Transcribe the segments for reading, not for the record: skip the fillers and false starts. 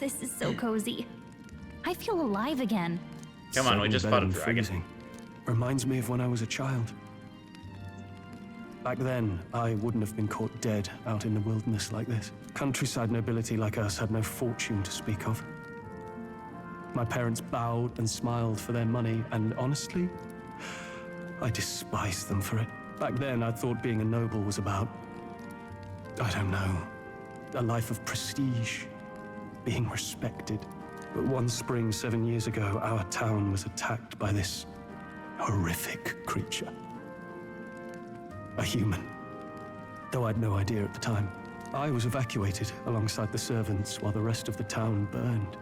This is so cozy. I feel alive again. Come on, we just fought a and dragon. freezing. Reminds me of when I was a child. Back then, I wouldn't have been caught dead out in the wilderness like this. Countryside nobility like us had no fortune to speak of. My parents bowed and smiled for their money, and honestly, I despised them for it. Back then, I thought being a noble was about, I don't know, a life of prestige, being respected. But one spring 7 years ago, our town was attacked by this horrific creature. A human. Though I'd no idea at the time. I was evacuated alongside the servants while the rest of the town burned.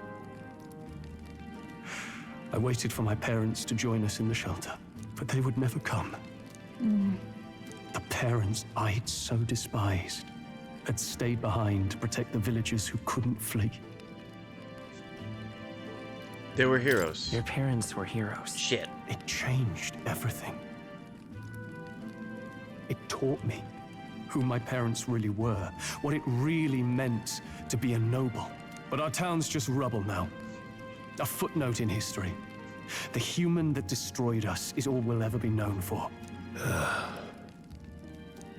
I waited for my parents to join us in the shelter, but they would never come. The parents I'd so despised had stayed behind to protect the villagers who couldn't flee. They were heroes. Your parents were heroes. Shit. It changed everything. It taught me who my parents really were, what it really meant to be a noble. But our town's just rubble now. A footnote in history. The human that destroyed us is all we'll ever be known for.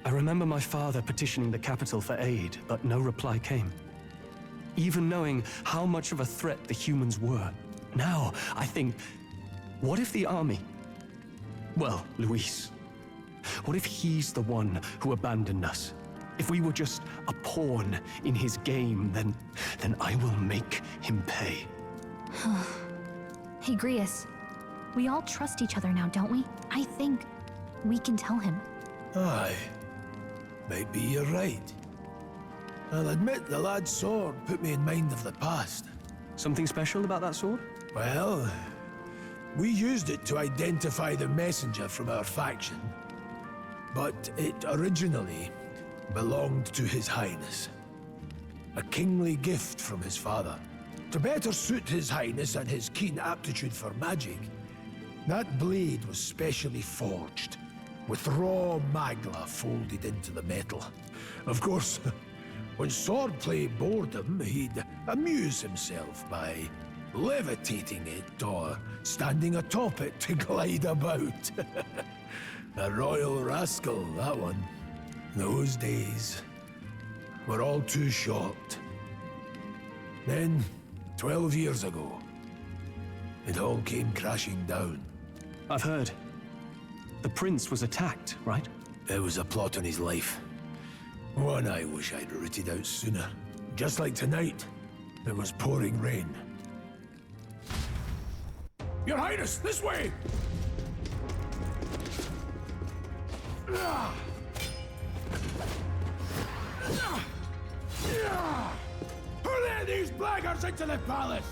I remember my father petitioning the capital for aid, but no reply came. Even knowing how much of a threat the humans were. Now, I think, what if the army? Well, Luis. What if he's the one who abandoned us? If we were just a pawn in his game, then I will make him pay. Hey, Grius. We all trust each other now, don't we? I think we can tell him. Aye. Maybe you're right. I'll admit the lad's sword put me in mind of the past. Something special about that sword? Well, we used it to identify the messenger from our faction. But it originally belonged to His Highness. A kingly gift from his father. To better suit His Highness and his keen aptitude for magic, that blade was specially forged, with raw magla folded into the metal. Of course, when swordplay bored him, he'd amuse himself by levitating it or standing atop it to glide about. A royal rascal, that one. Those days were all too short. Then, 12 years ago, it all came crashing down. I've heard. The prince was attacked, right? There was a plot on his life. One I wish I'd rooted out sooner. Just like tonight, it was pouring rain. Your Highness, this way! Hurry these blackguards into the palace!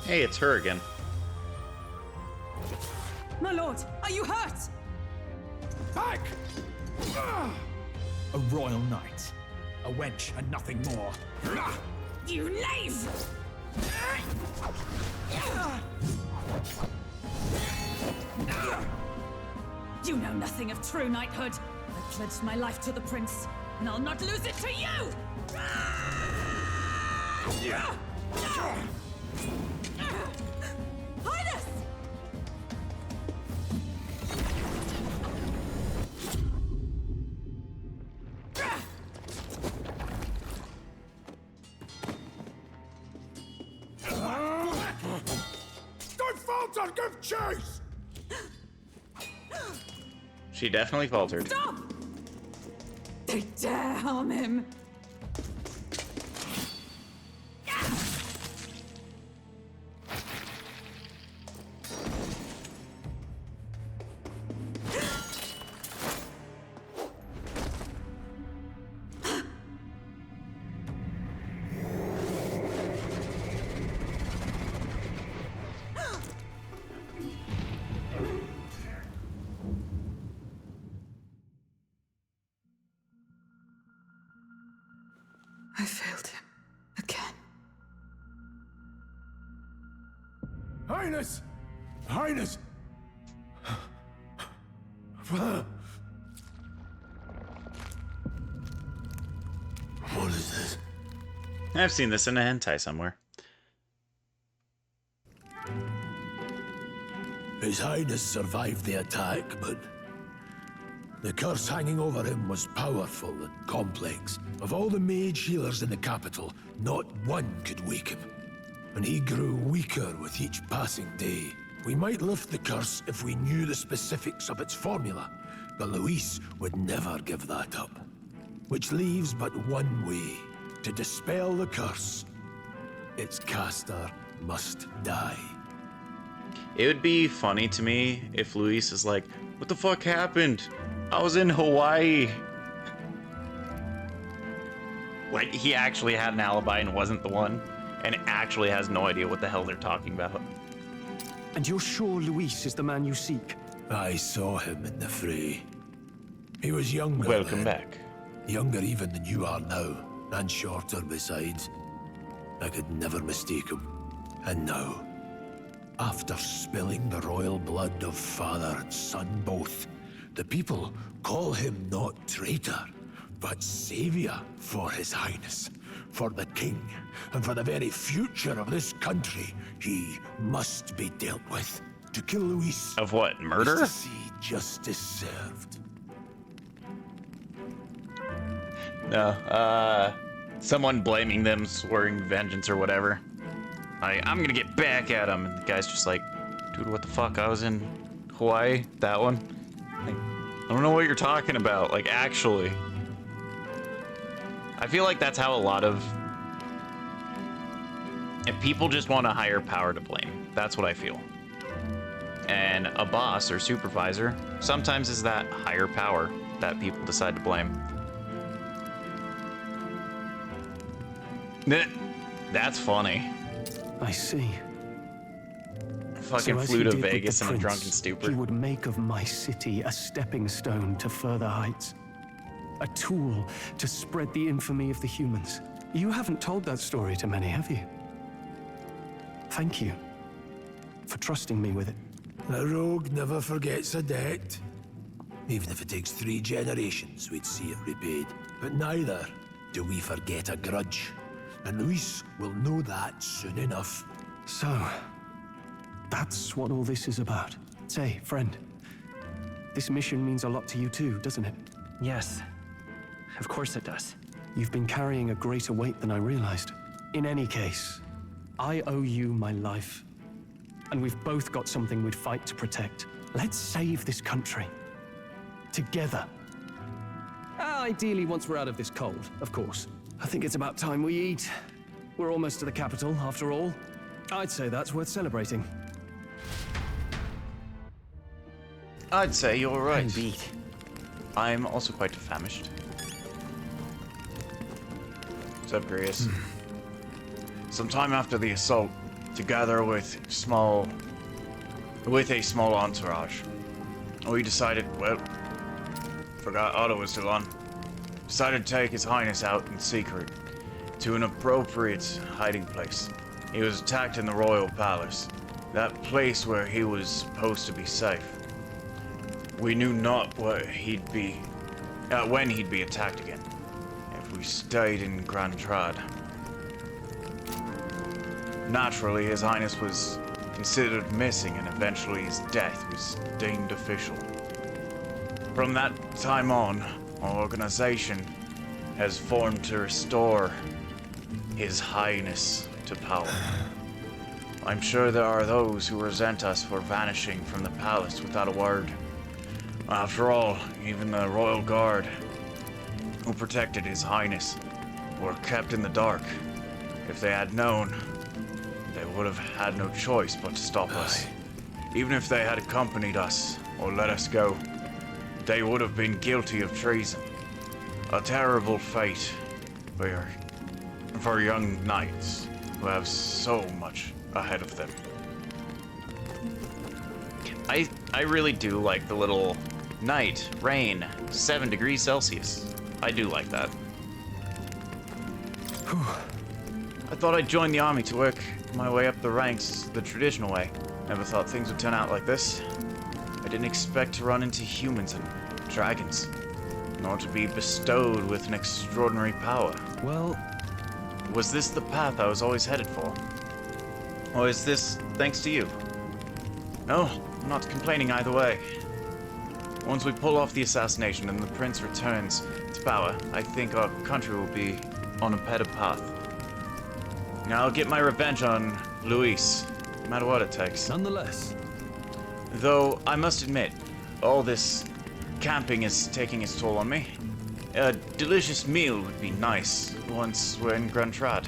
Hey, it's her again. My lord, are you hurt? Back! A royal knight. A wench and nothing more. You knave! You know nothing of true knighthood. I pledged my life to the prince, and I'll not lose it to you! Highness! Don't falter! Give chase! She definitely faltered. Stop! They dare harm him! I failed him. Again. Highness! Highness! I've seen this in a hentai somewhere. His Highness survived the attack, but the curse hanging over him was powerful and complex. Of all the mage healers in the capital, not one could wake him. And he grew weaker with each passing day. We might lift the curse if we knew the specifics of its formula, but Luis would never give that up. Which leaves but one way to dispel the curse. Its caster must die. It would be funny to me if Luis is like, what the fuck happened? I was in Hawaii. Like, he actually had an alibi and wasn't the one, and actually has no idea what the hell they're talking about. And you're sure Luis is the man you seek? I saw him in the fray. He was younger Welcome then. back. Younger even than you are now, and shorter besides. I could never mistake him. And now, after spilling the royal blood of father and son both, the people call him not traitor, but savior for his highness. For the king, and for the very future of this country, he must be dealt with. To kill Luis Of what, is murder? to see justice served. No, someone blaming them, swearing vengeance or whatever. I'm gonna get back at him. And the guy's just like, dude, what the fuck? I was in Hawaii, that one. Like, I don't know what you're talking about, like, actually. I feel like that's how a lot of... If people just want a higher power to blame, that's what I feel. And a boss or supervisor sometimes is that higher power that people decide to blame. That's funny. I see. Fucking So as flew he to did with the Vegas in a prince, drunken stupor. He would make of my city a stepping stone to further heights. A tool to spread the infamy of the humans. You haven't told that story to many, have you? Thank you for trusting me with it. A rogue never forgets a debt. Even if it takes 3 generations, we'd see it repaid. But neither do we forget a grudge. And Luis will know that soon enough. So, that's what all this is about. Say, friend, this mission means a lot to you too, doesn't it? Yes, of course it does. You've been carrying a greater weight than I realized. In any case, I owe you my life. And we've both got something we'd fight to protect. Let's save this country. Together. Ideally, once we're out of this cold, of course. I think it's about time we eat. We're almost to the capital, after all. I'd say that's worth celebrating. I'd say you're right. I'm beat. I'm also quite famished. What's up, Grius? Sometime after the assault, together with a small entourage, we decided, well, forgot Otto was still on. Decided to take His Highness out in secret to an appropriate hiding place. He was attacked in the royal palace, that place where he was supposed to be safe. We knew not when he'd be attacked again. If we stayed in Grand Trad. Naturally, His Highness was considered missing, and eventually his death was deemed official. From that time on, our organization has formed to restore His Highness to power. I'm sure there are those who resent us for vanishing from the palace without a word. After all, even the royal guard who protected His Highness were kept in the dark. If they had known, they would have had no choice but to stop us. Even if they had accompanied us or let us go, they would have been guilty of treason. A terrible fate for young knights who have so much ahead of them. I really do like the little night, rain, 7 degrees Celsius. I do like that. I thought I'd join the army to work my way up the ranks the traditional way. Never thought things would turn out like this. I didn't expect to run into humans and dragons, nor to be bestowed with an extraordinary power. Well, Was this the path I was always headed for? Or is this thanks to you? No, I'm not complaining either way. Once we pull off the assassination and the prince returns to power, I think our country will be on a better path. Now I'll get my revenge on Luis, no matter what it takes. Nonetheless, Though, I must admit, all this camping is taking its toll on me. A delicious meal would be nice once we're in Grand Trad.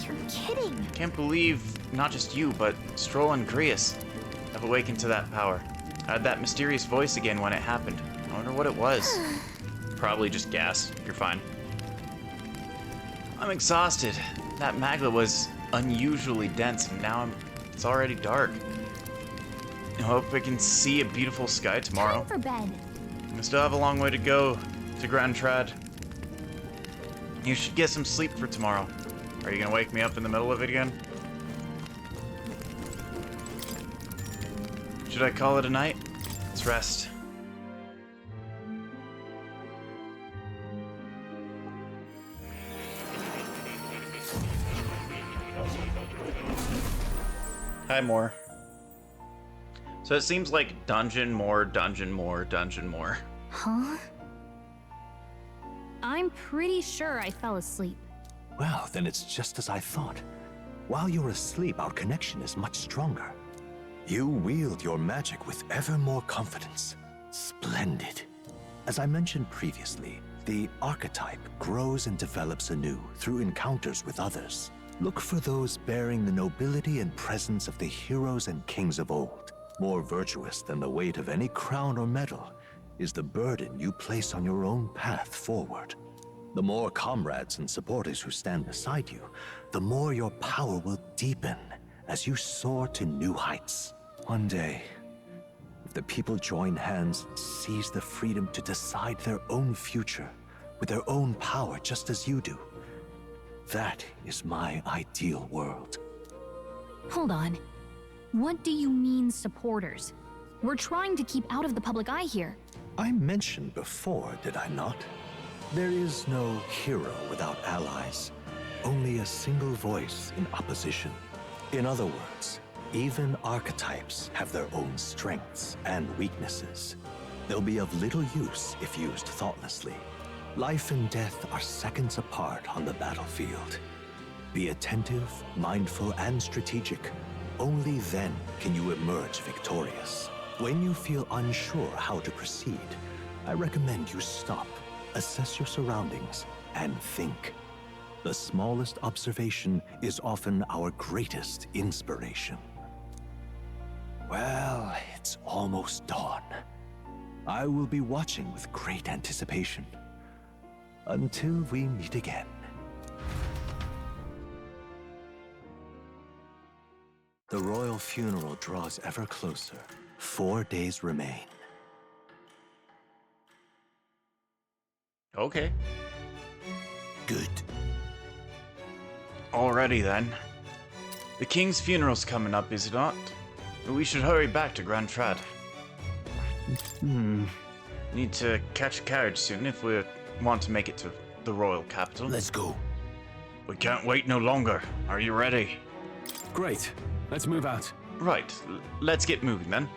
You're kidding. Can't believe not just you, but Stroll and Grius have awakened to that power. I had that mysterious voice again when it happened. I wonder what it was. Probably just gas. You're fine. I'm exhausted. That magla was unusually dense, and now it's already dark. I hope I can see a beautiful sky tomorrow. Time for bed. I still have a long way to go to Grand Trad. You should get some sleep for tomorrow. Are you gonna wake me up in the middle of it again? Should I call it a night? Let's rest. Hi, more. So it seems like dungeon more, dungeon more, dungeon more. Huh? I'm pretty sure I fell asleep. Well, then it's just as I thought. While you're asleep, our connection is much stronger. You wield your magic with ever more confidence. Splendid. As I mentioned previously, the archetype grows and develops anew through encounters with others. Look for those bearing the nobility and presence of the heroes and kings of old. More virtuous than the weight of any crown or medal is the burden you place on your own path forward. The more comrades and supporters who stand beside you, the more your power will deepen as you soar to new heights. One day, if the people join hands and seize the freedom to decide their own future with their own power just as you do, that is my ideal world. Hold on. What do you mean, supporters? We're trying to keep out of the public eye here. I mentioned before, did I not? There is no hero without allies, only a single voice in opposition. In other words, even archetypes have their own strengths and weaknesses. They'll be of little use if used thoughtlessly. Life and death are seconds apart on the battlefield. Be attentive, mindful, and strategic. Only then can you emerge victorious. When you feel unsure how to proceed, I recommend you stop, assess your surroundings, and think. The smallest observation is often our greatest inspiration. Well, it's almost dawn. I will be watching with great anticipation. Until we meet again. The royal funeral draws ever closer. 4 days remain. Okay. Good. Alrighty then. The king's funeral's coming up, is it not? We should hurry back to Grand Trad. Need to catch a carriage soon if we want to make it to the royal capital. Let's go. We can't wait no longer. Are you ready? great. Let's move out. Right, let's get moving then.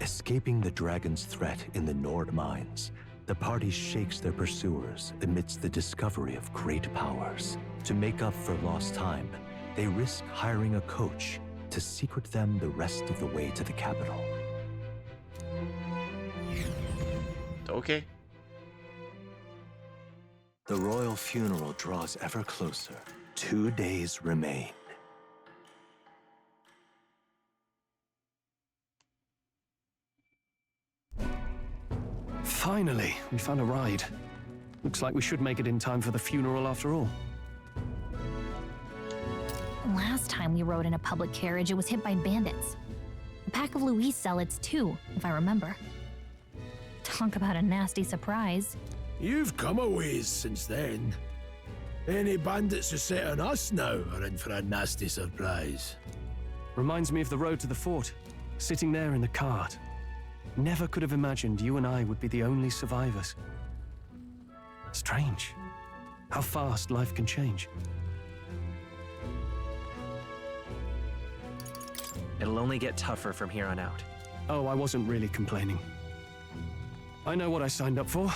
Escaping the dragon's threat in the Nord mines, the party shakes their pursuers amidst the discovery of great powers. To make up for lost time, they risk hiring a coach to secret them the rest of the way to the capital. Okay. The royal funeral draws ever closer. 2 days remain. Finally, we found a ride. Looks like we should make it in time for the funeral after all. Last time we rode in a public carriage, it was hit by bandits. A pack of Luis zealots too, if I remember. Talk about a nasty surprise. You've come a ways since then. Any bandits who set on us now are in for a nasty surprise. Reminds me of the road to the fort, sitting there in the cart. Never could have imagined you and I would be the only survivors. Strange. How fast life can change. It'll only get tougher from here on out. Oh, I wasn't really complaining. I know what I signed up for.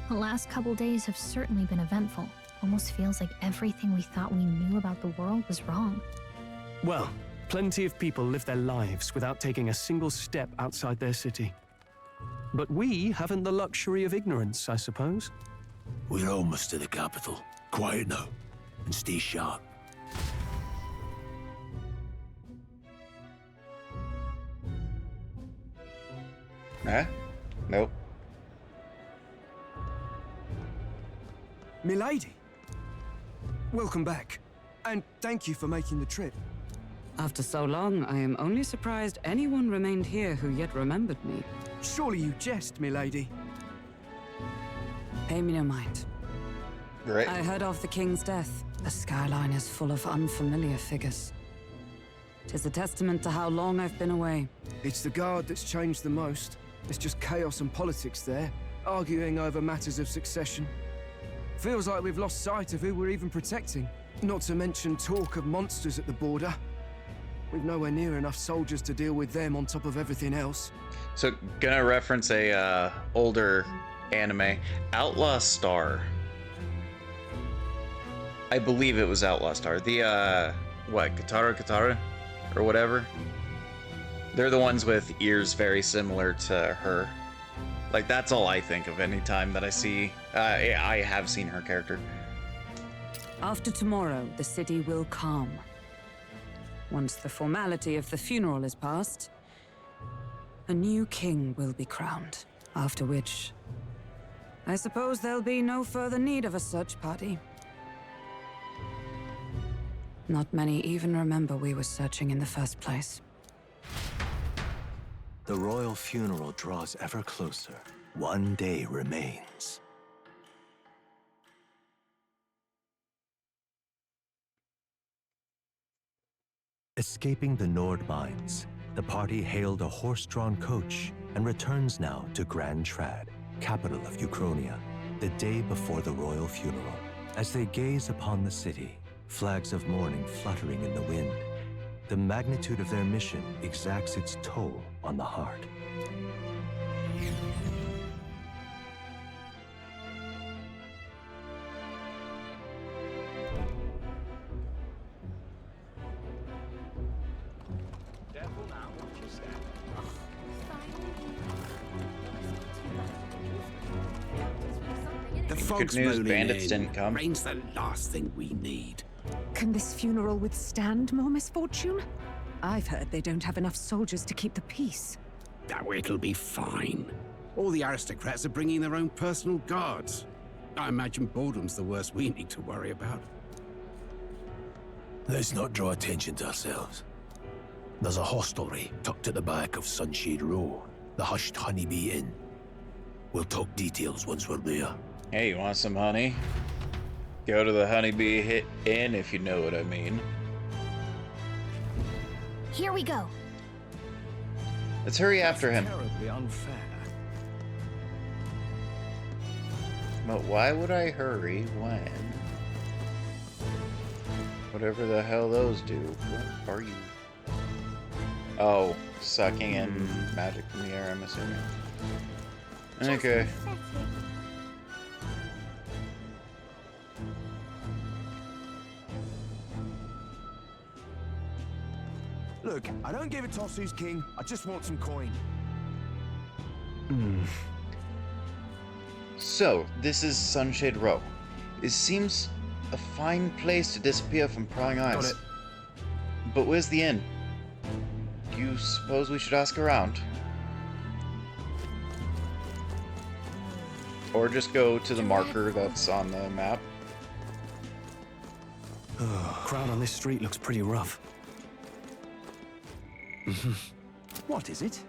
The last couple days have certainly been eventful. Almost feels like everything we thought we knew about the world was wrong. Well, plenty of people live their lives without taking a single step outside their city. But we haven't the luxury of ignorance, I suppose. We're almost to the capital. Quiet now, and stay sharp. Huh? Nope. Milady, welcome back, and thank you for making the trip. After so long, I am only surprised anyone remained here who yet remembered me. Surely you jest, milady. Pay me no mind. Great. I heard of the king's death. The skyline is full of unfamiliar figures. 'Tis a testament to how long I've been away. It's the guard that's changed the most. It's just chaos and politics there, arguing over matters of succession. Feels like we've lost sight of who we're even protecting. Not to mention talk of monsters at the border. We've nowhere near enough soldiers to deal with them on top of everything else. So, gonna reference a older anime, Outlaw Star. I believe it was Outlaw Star. The what, Katara, or whatever. They're the ones with ears very similar to her. Like, that's all I think of any time that I see. I have seen her character. After tomorrow, the city will calm. Once the formality of the funeral is past, a new king will be crowned. After which, I suppose there'll be no further need of a search party. Not many even remember we were searching in the first place. The royal funeral draws ever closer. One day remains. Escaping the Nord mines, the party hailed a horse-drawn coach and returns now to Grand Trad, capital of Uchronia, the day before the royal funeral. As they gaze upon the city, flags of mourning fluttering in the wind, the magnitude of their mission exacts its toll on the heart. The Good fog's news, rolling bandits in. didn't come. Rain's the last thing we need. Can this funeral withstand more misfortune? I've heard they don't have enough soldiers to keep the peace. Oh, it'll be fine. All the aristocrats are bringing their own personal guards. I imagine boredom's the worst we need to worry about. Let's not draw attention to ourselves. There's a hostelry tucked at the back of Sunshade Row, the Hushed Honeybee Inn. We'll talk details once we're there. Hey, you want some honey? Go to the Honeybee Inn, if you know what I mean. Here we go. Let's hurry after him. Terribly unfair. But why would I hurry when? Whatever the hell those do. What are you? Oh, sucking in magic from the air, I'm assuming. Okay. Look, I don't give a toss who's king. I just want some coin. So, this is Sunshade Row. It seems a fine place to disappear from prying eyes. Got it. But where's the inn? Do you suppose we should ask around? Or just go to the marker that's on the map? Crowd on this street looks pretty rough. What is it?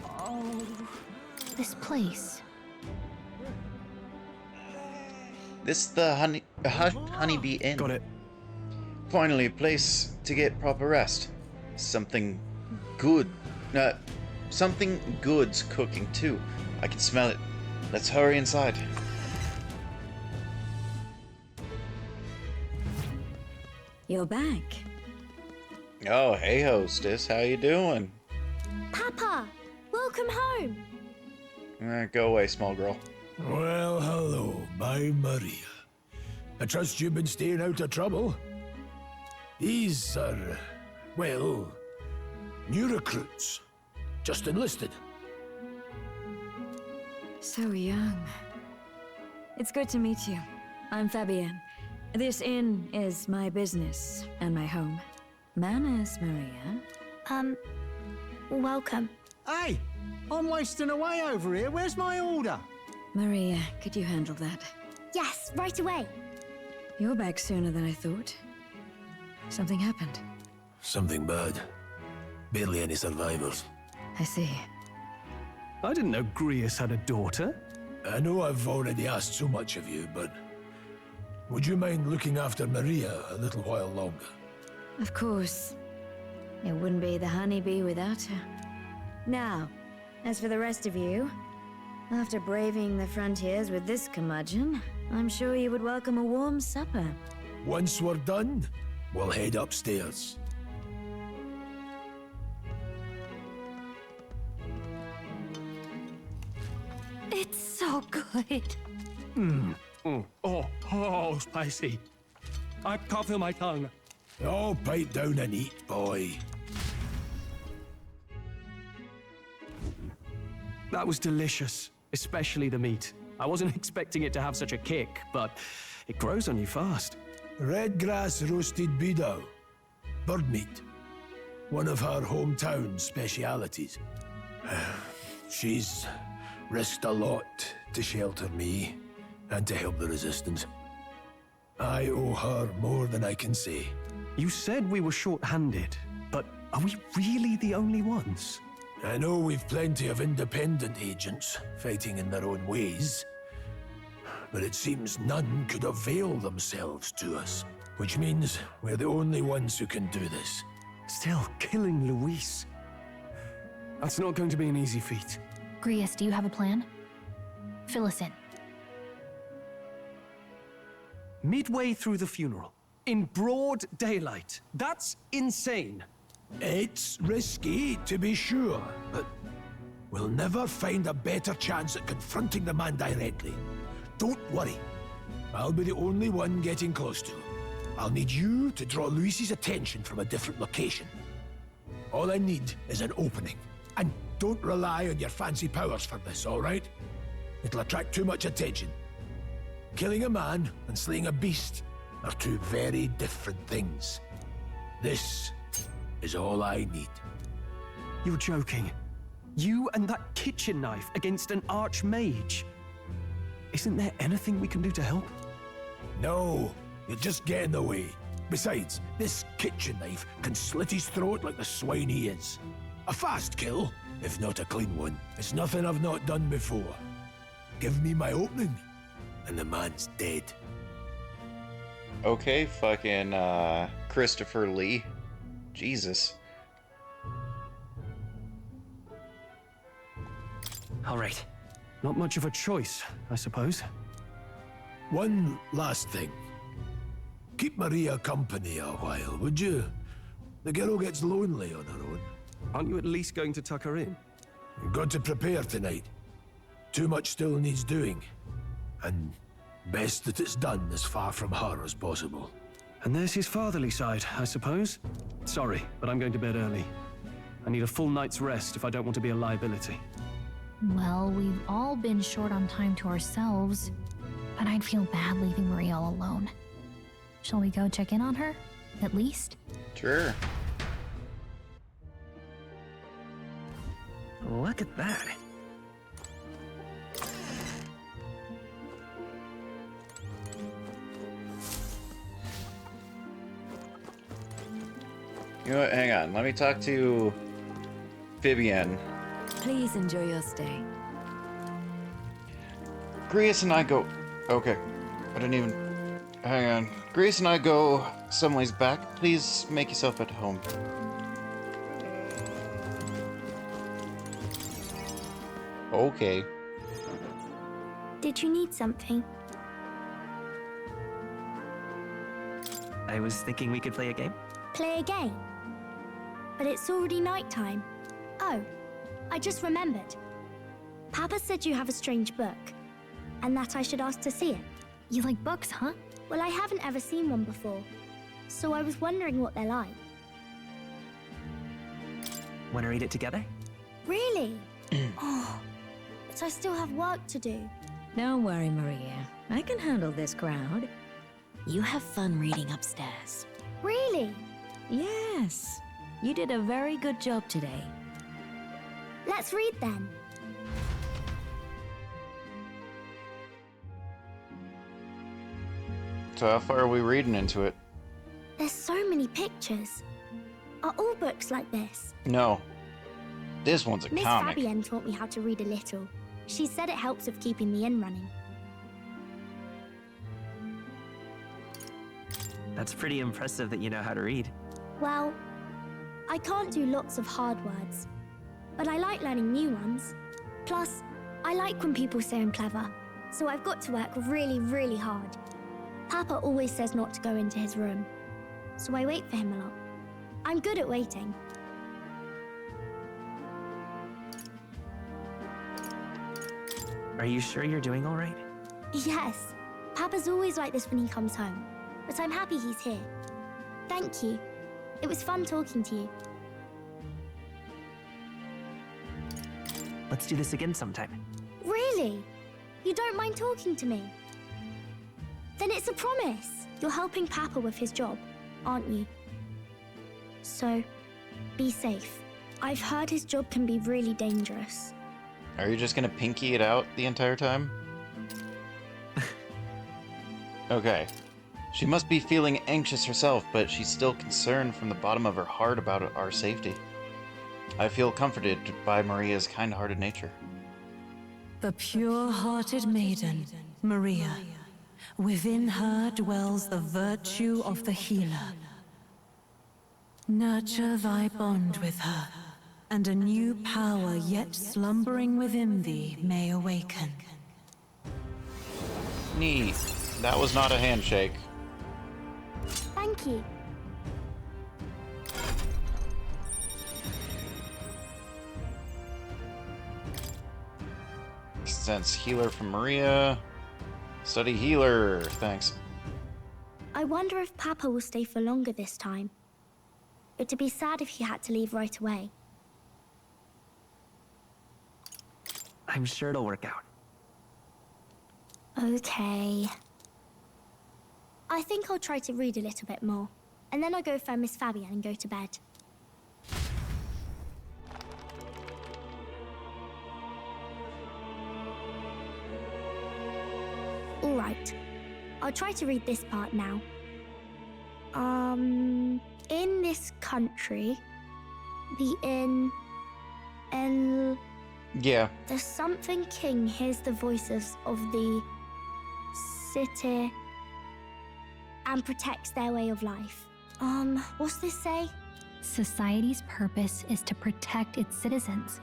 Oh, this place. This is the Honeybee Inn. Got it. Finally, a place to get proper rest. Something good. Something good's cooking too. I can smell it let's hurry inside. You're back. Oh, hey, hostess. How you doing? Papa, welcome home. Go away, small girl. Well, hello, my Maria. I trust you've been staying out of trouble. These are, well, new recruits. Just enlisted. So young. It's good to meet you. I'm Fabienne. This inn is my business and my home. Manners, Maria. Welcome. Hey, I'm wasting away over here. Where's my order? Maria, could you handle that? Yes, right away. You're back sooner than I thought. Something happened. Something bad. Barely any survivors. I see. I didn't know Grius had a daughter. I know I've already asked so much of you, but would you mind looking after Maria a little while longer? Of course. It wouldn't be the honeybee without her. Now, as for the rest of you, after braving the frontiers with this curmudgeon, I'm sure you would welcome a warm supper. Once we're done, we'll head upstairs. It's so good. Oh, spicy. I can't feel my tongue. Oh, pipe down and eat, boy. That was delicious, especially the meat. I wasn't expecting it to have such a kick, but it grows on you fast. Red grass roasted bidao. Bird meat. One of her hometown specialities. She's risked a lot to shelter me and to help the resistance. I owe her more than I can say. You said we were short-handed, but are we really the only ones? I know we've plenty of independent agents fighting in their own ways, but it seems none could avail themselves to us, which means we're the only ones who can do this. Still, killing Luis. That's not going to be an easy feat. Grius, do you have a plan? Fill us in. Midway through the funeral, in broad daylight. That's insane. It's risky, to be sure, but we'll never find a better chance at confronting the man directly. Don't worry. I'll be the only one getting close to him. I'll need you to draw Luis's attention from a different location. All I need is an opening. And don't rely on your fancy powers for this, all right? It'll attract too much attention. Killing a man and slaying a beast are two very different things. This is all I need. You're joking. You and that kitchen knife against an archmage. Isn't there anything we can do to help? No, you'll just get in the way. Besides, this kitchen knife can slit his throat like the swine he is. A fast kill, if not a clean one. It's nothing I've not done before. Give me my opening, and the man's dead. Okay, fucking Christopher Lee. Jesus. All right. Not much of a choice, I suppose. One last thing. Keep Maria company a while, would you? The girl gets lonely on her own. Aren't you at least going to tuck her in? You've got to prepare tonight. Too much still needs doing. And best that it's done as far from her as possible. And there's his fatherly side, I suppose. Sorry, but I'm going to bed early. I need a full night's rest if I don't want to be a liability. Well, we've all been short on time to ourselves, but I'd feel bad leaving Maria all alone. Shall we go check in on her, at least? Sure. Look at that. You know what? Hang on. Let me talk to Fabienne. Please enjoy your stay. Grius and I go... Okay. I didn't even... Hang on. Grius and I go some ways back. Please make yourself at home. Okay. Did you need something? I was thinking we could play a game. Play a game? But it's already nighttime. Oh, I just remembered. Papa said you have a strange book, and that I should ask to see it. You like books, huh? Well, I haven't ever seen one before, so I was wondering what they're like. Want to read it together? Really? Oh, but I still have work to do. Don't worry, Maria. I can handle this crowd. You have fun reading upstairs. Really? Yes. You did a very good job today. Let's read then. So how far are we reading into it? There's so many pictures. Are all books like this? No. This one's a Miss comic. Fabienne taught me how to read a little. She said it helps with keeping the inn running. That's pretty impressive that you know how to read. Well, I can't do lots of hard words, but I like learning new ones. Plus, I like when people say I'm clever, so I've got to work really, really hard. Papa always says not to go into his room, so I wait for him a lot. I'm good at waiting. Are you sure you're doing all right? Yes, Papa's always like this when he comes home, but I'm happy he's here. Thank you. It was fun talking to you. Let's do this again sometime. Really? You don't mind talking to me? Then it's a promise. You're helping Papa with his job, aren't you? So, be safe. I've heard his job can be really dangerous. Are you just gonna pinky it out the entire time? Okay. She must be feeling anxious herself, but she's still concerned from the bottom of her heart about our safety. I feel comforted by Maria's kind-hearted nature. The pure-hearted maiden, Maria. Within her dwells the virtue of the healer. Nurture thy bond with her, and a new power yet slumbering within thee may awaken. Neat. That was not a handshake. Thank you. Sense healer from Maria. Study healer. Thanks. I wonder if Papa will stay for longer this time. It'd be sad if he had to leave right away. I'm sure it'll work out. Okay. I think I'll try to read a little bit more, and then I'll go find Miss Fabienne and go to bed. Alright, I'll try to read this part now. In this country, the Yeah. the something king hears the voices of the city and protects their way of life. What's this say? Society's purpose is to protect its citizens.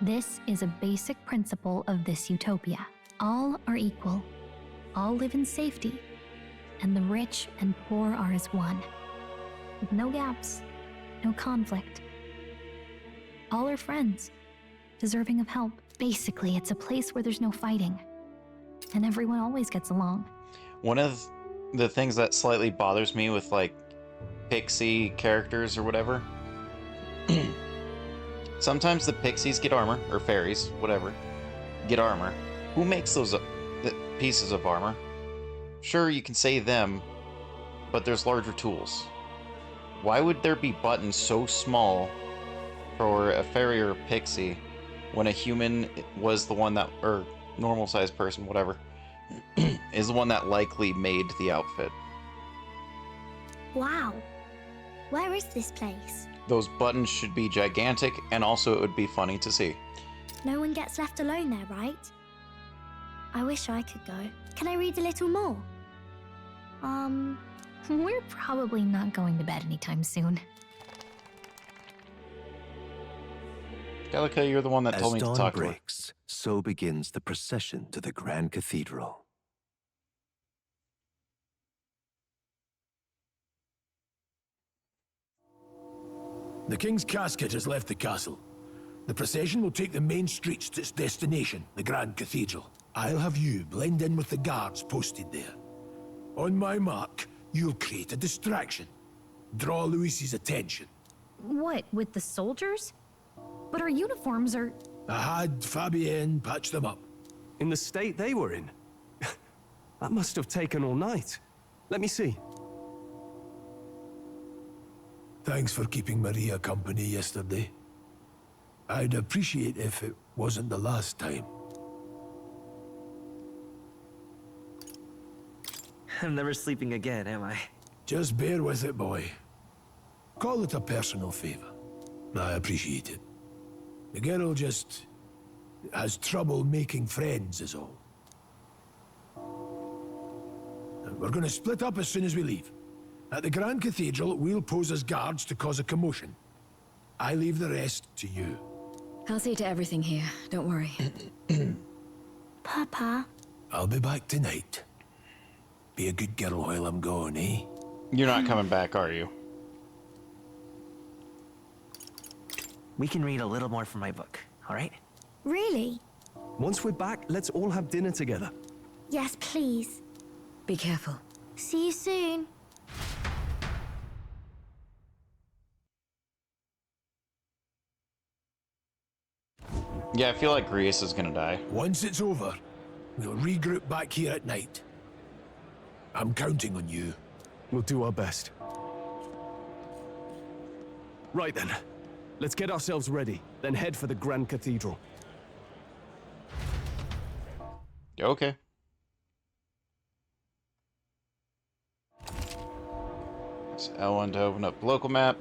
This is a basic principle of this utopia. All are equal, all live in safety, and the rich and poor are as one, with no gaps, no conflict. All are friends, deserving of help. Basically, it's a place where there's no fighting, and everyone always gets along. One of the things that slightly bothers me with, like, pixie characters or whatever, sometimes the pixies get armor, or fairies, whatever, get armor. Who makes those pieces of armor? Sure, you can say them, but there's larger tools. Why would there be buttons so small for a fairy or a pixie when a human was the one that, or normal-sized person, whatever, is the one that likely made the outfit? Wow. Where is this place? Those buttons should be gigantic, and also it would be funny to see. No one gets left alone there, right? I wish I could go. Can I read a little more? We're probably not going to bed anytime soon. Gallica, you're the one that As told me to dawn talk to her. breaks, so begins the procession to the Grand Cathedral. The King's casket has left the castle. The procession will take the main streets to its destination, the Grand Cathedral. I'll have you blend in with the guards posted there. On my mark, you'll create a distraction. Draw Luis's attention. What, with the soldiers? But our uniforms are... I had Fabienne patch them up. In the state they were in? That must have taken all night. Let me see. Thanks for keeping Maria company yesterday. I'd appreciate if it wasn't the last time. I'm never sleeping again, am I? Just bear with it, boy. Call it a personal favor. I appreciate it. The girl just has trouble making friends is all. We're gonna split up as soon as we leave. At the Grand Cathedral, we'll pose as guards to cause a commotion. I leave the rest to you. I'll see to everything here, don't worry. Papa. I'll be back tonight. Be a good girl while I'm gone, eh? You're not coming back, are you? We can read a little more from my book, all right? Really? Once we're back, let's all have dinner together. Yes, please. Be careful. See you soon. Yeah, I feel like Grease is gonna die. Once it's over, we'll regroup back here at night. I'm counting on you. We'll do our best. Right then. Let's get ourselves ready, then head for the Grand Cathedral. Okay. It's L1 to open up local map.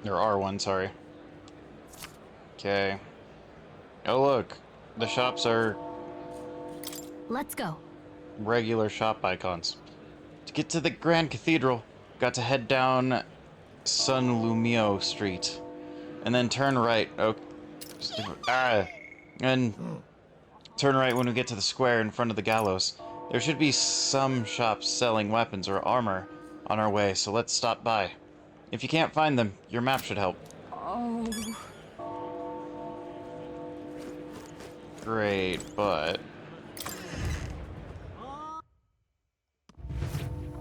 Or R1, sorry. Okay. Oh look, the shops are Let's go. regular shop icons. To get to the Grand Cathedral, got to head down San Lumio Street. And then turn right. And turn right when we get to the square in front of the gallows. There should be some shops selling weapons or armor on our way, so let's stop by. If you can't find them, your map should help. Oh. Great, but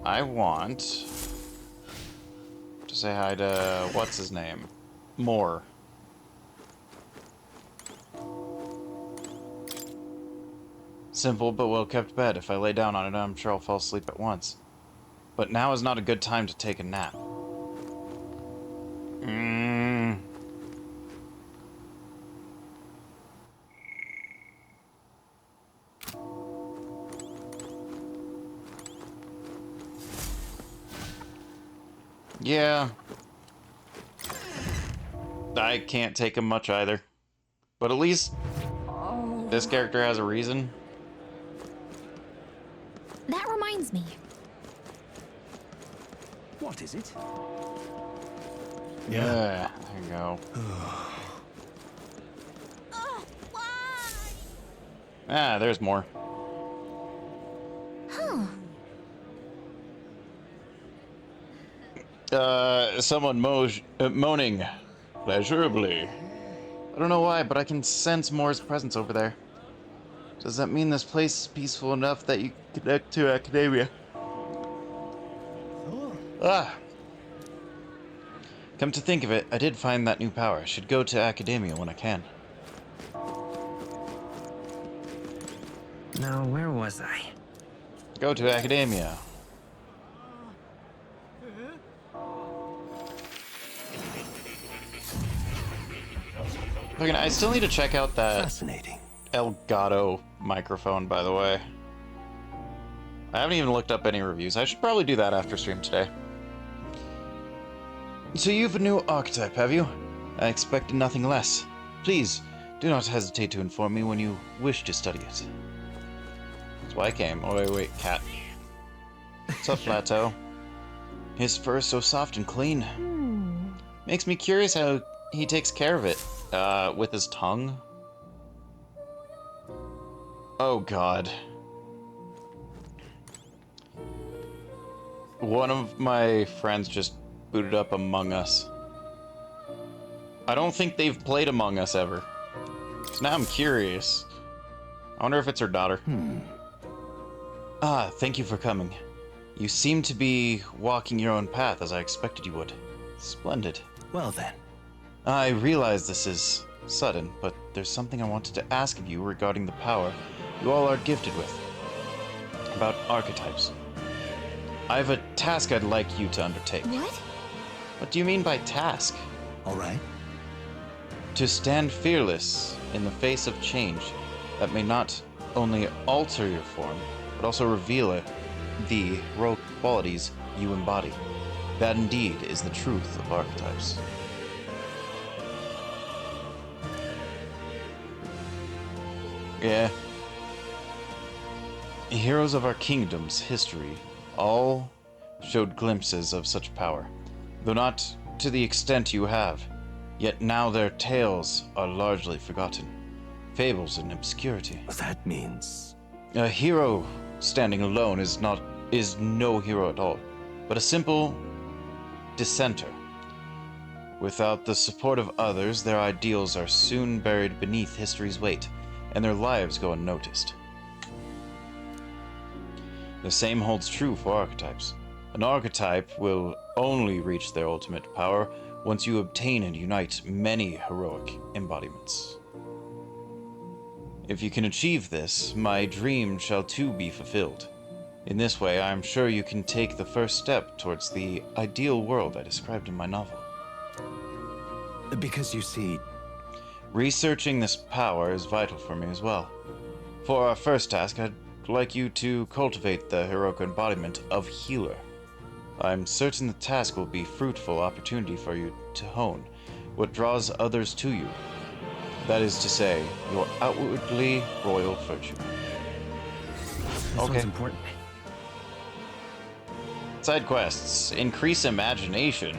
I want to say hi to what's his name? More. Simple but well-kept bed. If I lay down on it, I'm sure I'll fall asleep at once. But now is not a good time to take a nap. Yeah. I can't take him much either. But at least this character has a reason. That reminds me. What is it? Yeah, there you go. Ah, there's more. Huh. Someone moaning pleasurably. I don't know why, but I can sense Moore's presence over there. Does that mean this place is peaceful enough that you connect to Academia? Ah! Come to think of it, I did find that new power. I should go to Academia when I can. Now, where was I? Go to Academia. Look, I still need to check out that Fascinating. Elgato microphone, by the way. I haven't even looked up any reviews. I should probably do that after stream today. So you have a new archetype, have you? I expected nothing less. Please, do not hesitate to inform me when you wish to study it. That's why I came. Oh, wait, cat. What's up, Plateau? His fur is so soft and clean. Makes me curious how he takes care of it. With his tongue? Oh god. One of my friends just booted up Among Us. I don't think they've played Among Us ever. So now I'm curious. I wonder if it's her daughter. Ah, thank you for coming. You seem to be walking your own path as I expected you would. Splendid. Well then. I realize this is sudden, but there's something I wanted to ask of you regarding the power you all are gifted with. About archetypes. I have a task I'd like you to undertake. What? What do you mean by task? All right. To stand fearless in the face of change that may not only alter your form, but also reveal the heroic qualities you embody. That indeed is the truth of archetypes. Yeah. Heroes of our kingdom's history all showed glimpses of such power, though not to the extent you have. Yet now their tales are largely forgotten. Fables in obscurity. That means... A hero standing alone is no hero at all, but a simple dissenter. Without the support of others, their ideals are soon buried beneath history's weight, and their lives go unnoticed. The same holds true for archetypes. An archetype will only reach their ultimate power once you obtain and unite many heroic embodiments. If you can achieve this, my dream shall too be fulfilled. In this way, I am sure you can take the first step towards the ideal world I described in my novel. Because you see... Researching this power is vital for me as well. For our first task, I'd like you to cultivate the heroic embodiment of healer. I'm certain the task will be a fruitful opportunity for you to hone what draws others to you. That is to say, your outwardly royal virtue. This one's important. Side quests. Increase imagination.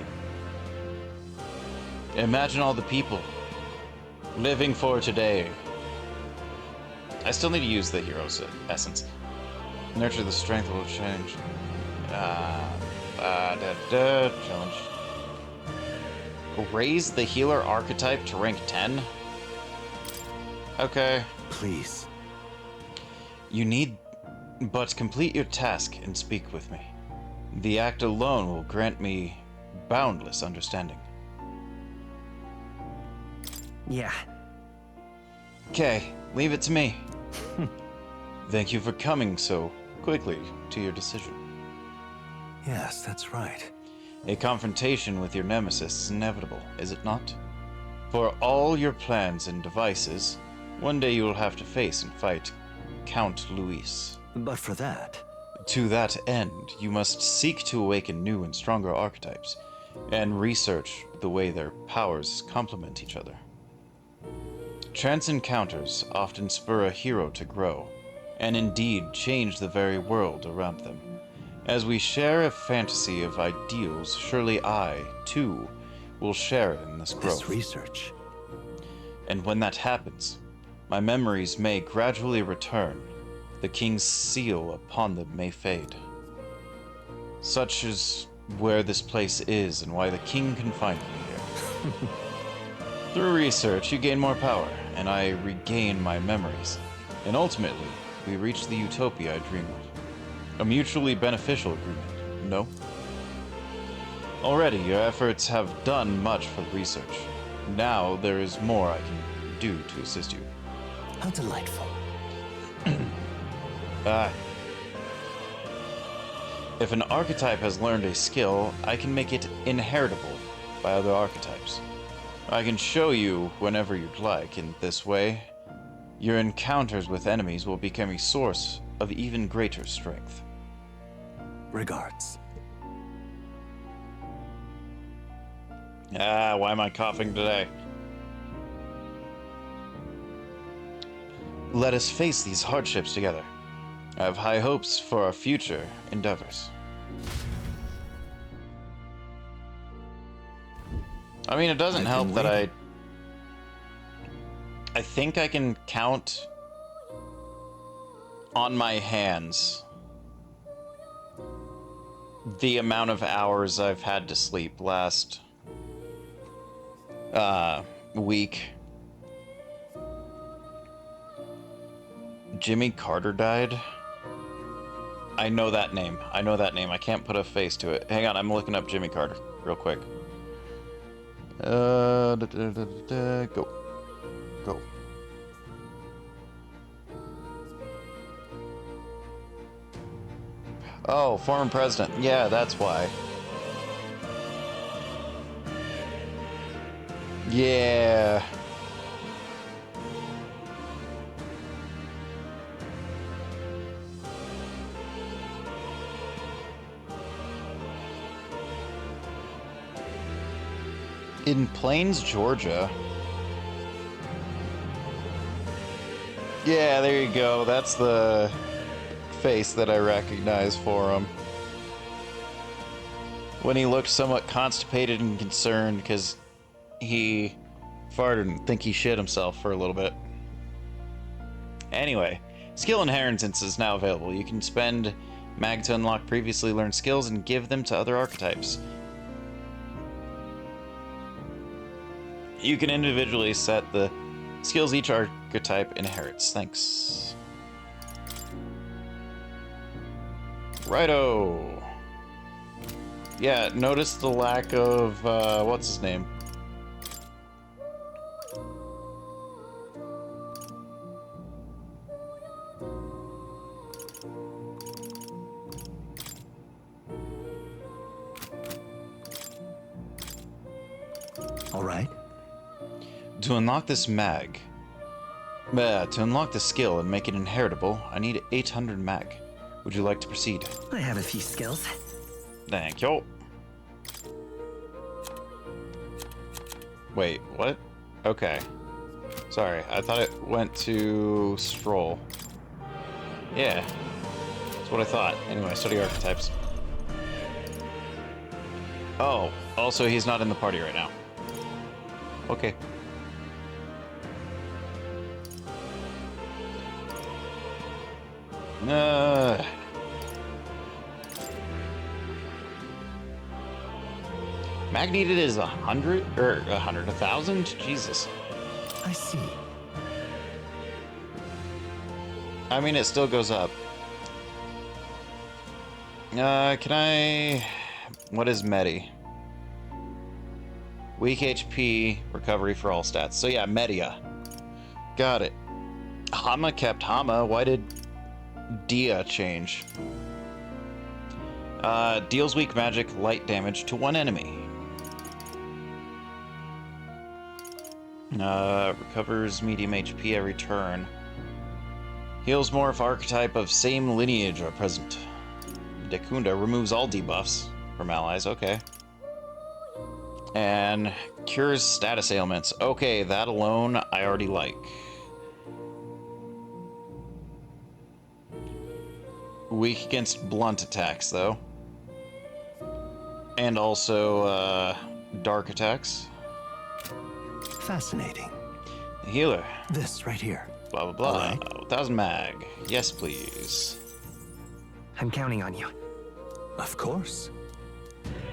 Imagine all the people living for today. I still need to use the hero's essence. Nurture the strength will change. Challenge. Raise the healer archetype to rank 10? Okay. Please. You need but complete your task and speak with me. The act alone will grant me boundless understanding. Yeah. Okay, leave it to me. Thank you for coming so quickly to your decision. Yes, that's right. A confrontation with your nemesis is inevitable, is it not? For all your plans and devices, one day you will have to face and fight Count Luis. But for that... To that end, you must seek to awaken new and stronger archetypes, and research the way their powers complement each other. Chance encounters often spur a hero to grow, and indeed change the very world around them. As we share a fantasy of ideals, surely I, too, will share in this growth. This research. And when that happens, my memories may gradually return. The king's seal upon them may fade. Such is where this place is and why the king confined me here. Through research, you gain more power, and I regain my memories. And ultimately, we reach the utopia I dream of. A mutually beneficial agreement, no? Already, your efforts have done much for the research. Now, there is more I can do to assist you. How delightful. If an archetype has learned a skill, I can make it inheritable by other archetypes. I can show you whenever you'd like. In this way, your encounters with enemies will become a source of even greater strength. Regards. Why am I coughing today? Let us face these hardships together. I have high hopes for our future endeavors. I mean, it doesn't help that I think I can count on my hands the amount of hours I've had to sleep last week. Jimmy Carter died. I know that name. I know that name. I can't put a face to it. Hang on, I'm looking up Jimmy Carter real quick. Go. Go. Oh, former president. Yeah, that's why. Yeah. In Plains, Georgia. Yeah, there you go. That's the face that I recognize for him. When he looked somewhat constipated and concerned because he farted and think he shit himself for a little bit. Anyway, skill inheritance is now available. You can spend mag to unlock previously learned skills and give them to other archetypes. You can individually set the skills each archetype inherits. Thanks. Righto. Yeah, notice the lack of, what's his name? All right. To unlock this mag, to unlock the skill and make it inheritable, I need 800 mag. Would you like to proceed? I have a few skills. Thank you. Wait, what? Okay. Sorry, I thought it went to Stroll. Yeah, that's what I thought. Anyway, study archetypes. Oh, also he's not in the party right now. Okay. Mag needed is 100 or 1,000? Jesus. I see. I mean, it still goes up. Can I... What is Medi? Weak HP, recovery for all stats. So yeah, Media. Got it. Hama kept Hama. Why did Dia change? Deals weak magic light damage to one enemy. Recovers medium HP every turn. Heals more if archetype of same lineage are present. Dekunda removes all debuffs from allies. Okay. And cures status ailments. Okay, that alone I already like. Weak against blunt attacks, though. And also, dark attacks. Fascinating. The healer. This right here. Blah, blah, blah. Right. 1,000 mag. Yes, please. I'm counting on you. Of course.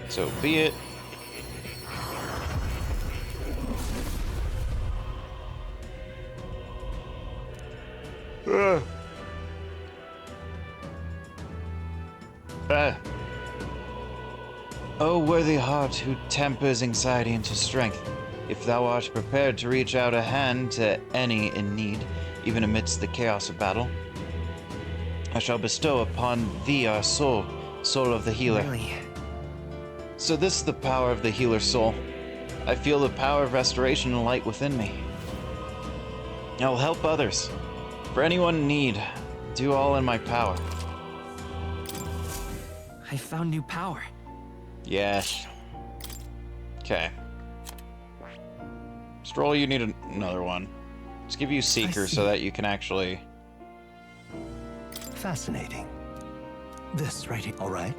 So be it. O worthy heart who tempers anxiety into strength, if thou art prepared to reach out a hand to any in need, even amidst the chaos of battle, I shall bestow upon thee our soul, soul of the healer. Really? So this is the power of the healer soul. I feel the power of restoration and light within me. I will help others. For anyone in need, do all in my power. I found new power. Yes. Okay. Stroll, you need another one. Let's give you Seeker so that you can actually... Fascinating. This right here. All right.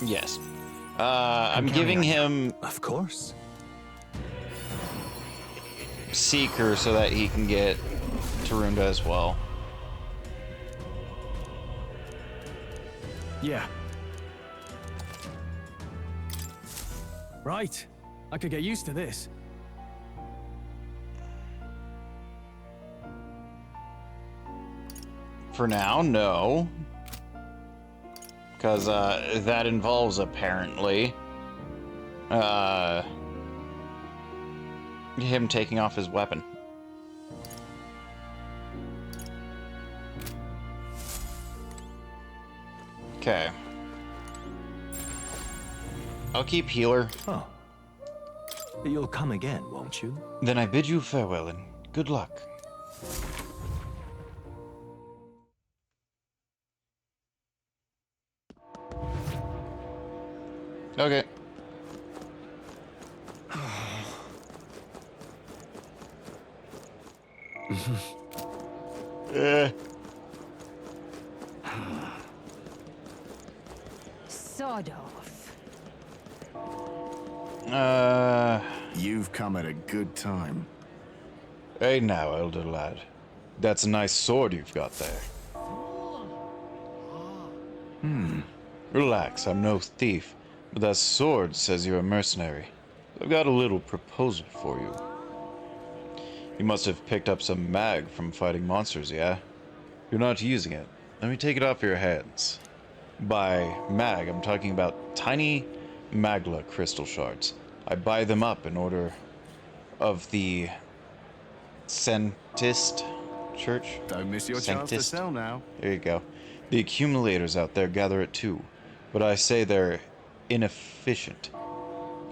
Yes. I'm giving him... Of course. Seeker so that he can get Tarunda as well. Yeah. Right. I could get used to this. For now, no. Because, that involves, apparently, him taking off his weapon. Okay. I'll keep healer. Oh. You'll come again, won't you? Then I bid you farewell and good luck. Okay. Sod off. You've come at a good time. Hey now, elder lad. That's a nice sword you've got there. Relax, I'm no thief, but that sword says you're a mercenary. I've got a little proposal for you. You must have picked up some mag from fighting monsters, yeah? You're not using it. Let me take it off your hands. By mag, I'm talking about tiny magla crystal shards. I buy them up in order of the Scientist Church. Don't miss your chance to Sanctist. sell now. There you go. The accumulators out there gather it too, but I say they're inefficient.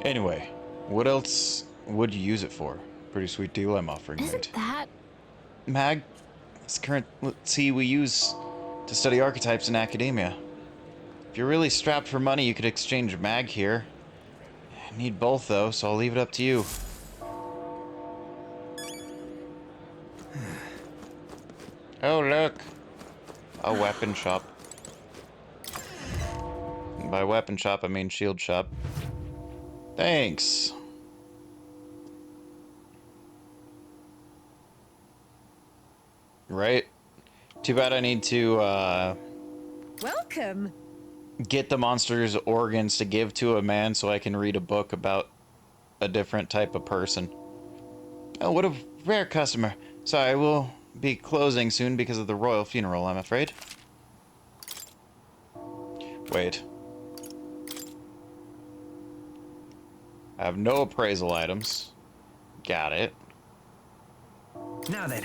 Anyway, what else would you use it for? Pretty sweet deal I'm offering, mate. Isn't that... Mag, this current see we use to study archetypes in academia. If you're really strapped for money, you could exchange mag here. I need both though, so I'll leave it up to you. Oh look, a weapon shop. And by weapon shop, I mean shield shop. Thanks. Right? Too bad I need to, Welcome. get the monster's organs to give to a man so I can read a book about a different type of person. Oh, what a rare customer. Sorry, we'll be closing soon because of the royal funeral, I'm afraid. Wait. I have no appraisal items. Got it. Now then.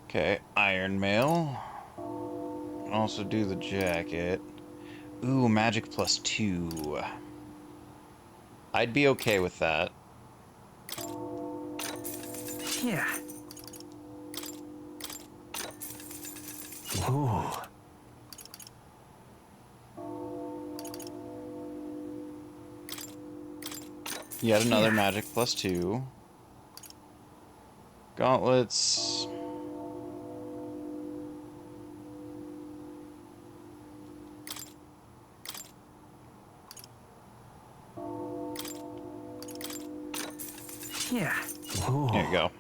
Okay, iron mail. Also do the jacket. Ooh, magic +2. I'd be okay with that. Yeah. Ooh. Yet another magic +2. Gauntlets. Yeah. Ooh. There you go.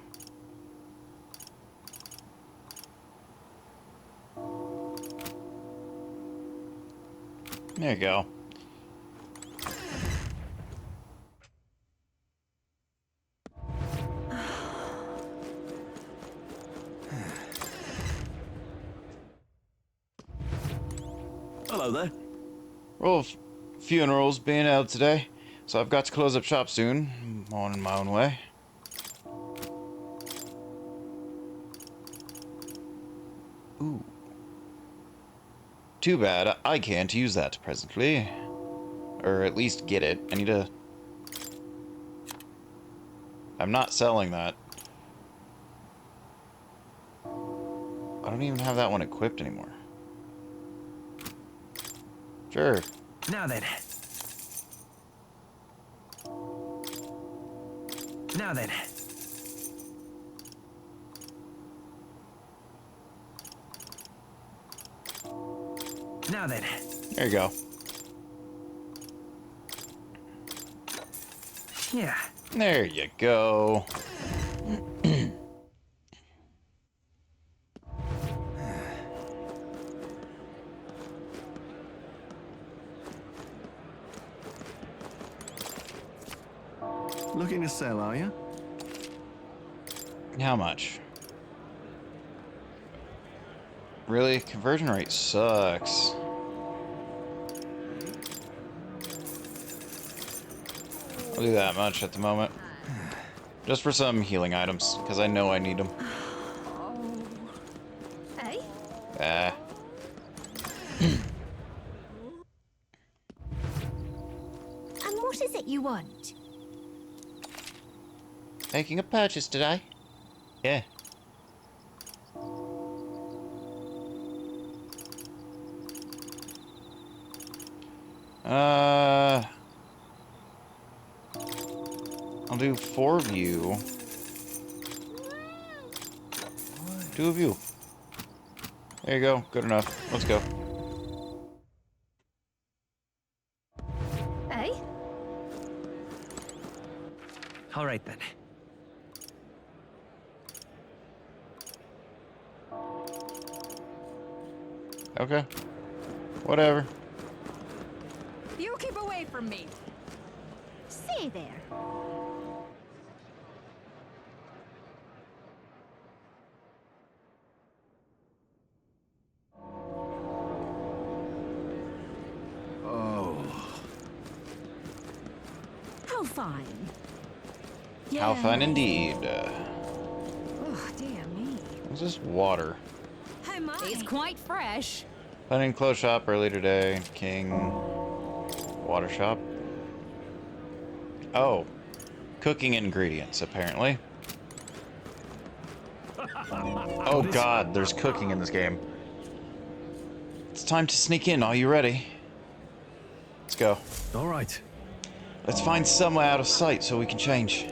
There you go. Hello there. Well, funeral's being held today, so I've got to close up shop soon. I'm on my own way. Ooh. Too bad I can't use that presently. Or at least get it. I need to... I'm not selling that. I don't even have that one equipped anymore. Sure. Now then. Now then. Now then. There you go. Yeah. There you go. Looking to sell, are you? How much? Really? Conversion rate sucks. I'll do that much at the moment. Just for some healing items, because I know I need them. Oh. Hey? Ah. And what is it you want? Making a purchase today? Yeah. I'll do 4 of you. 2 of you. There you go. Good enough. Let's go. Hey? All right then. Okay. Whatever. You keep away from me. Stay there. Oh. How fine. How fun indeed. Oh, dear me. What's this water? How much? It's quite fresh. Found in clothes shop early today. King. Water shop. Oh. Cooking ingredients, apparently. Oh god, there's cooking in this game. It's time to sneak in. Are you ready? Let's go. All right. Let's find somewhere out of sight so we can change.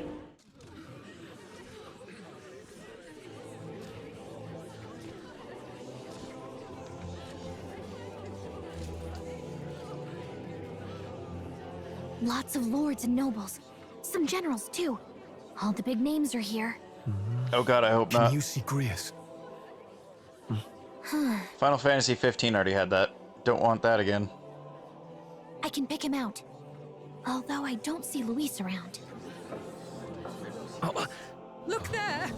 Lots of lords and nobles. Some generals, too. All the big names are here. Oh god, I hope not. Can you see Grius? Final Fantasy 15 already had that. Don't want that again. I can pick him out. Although I don't see Luis around. Look there!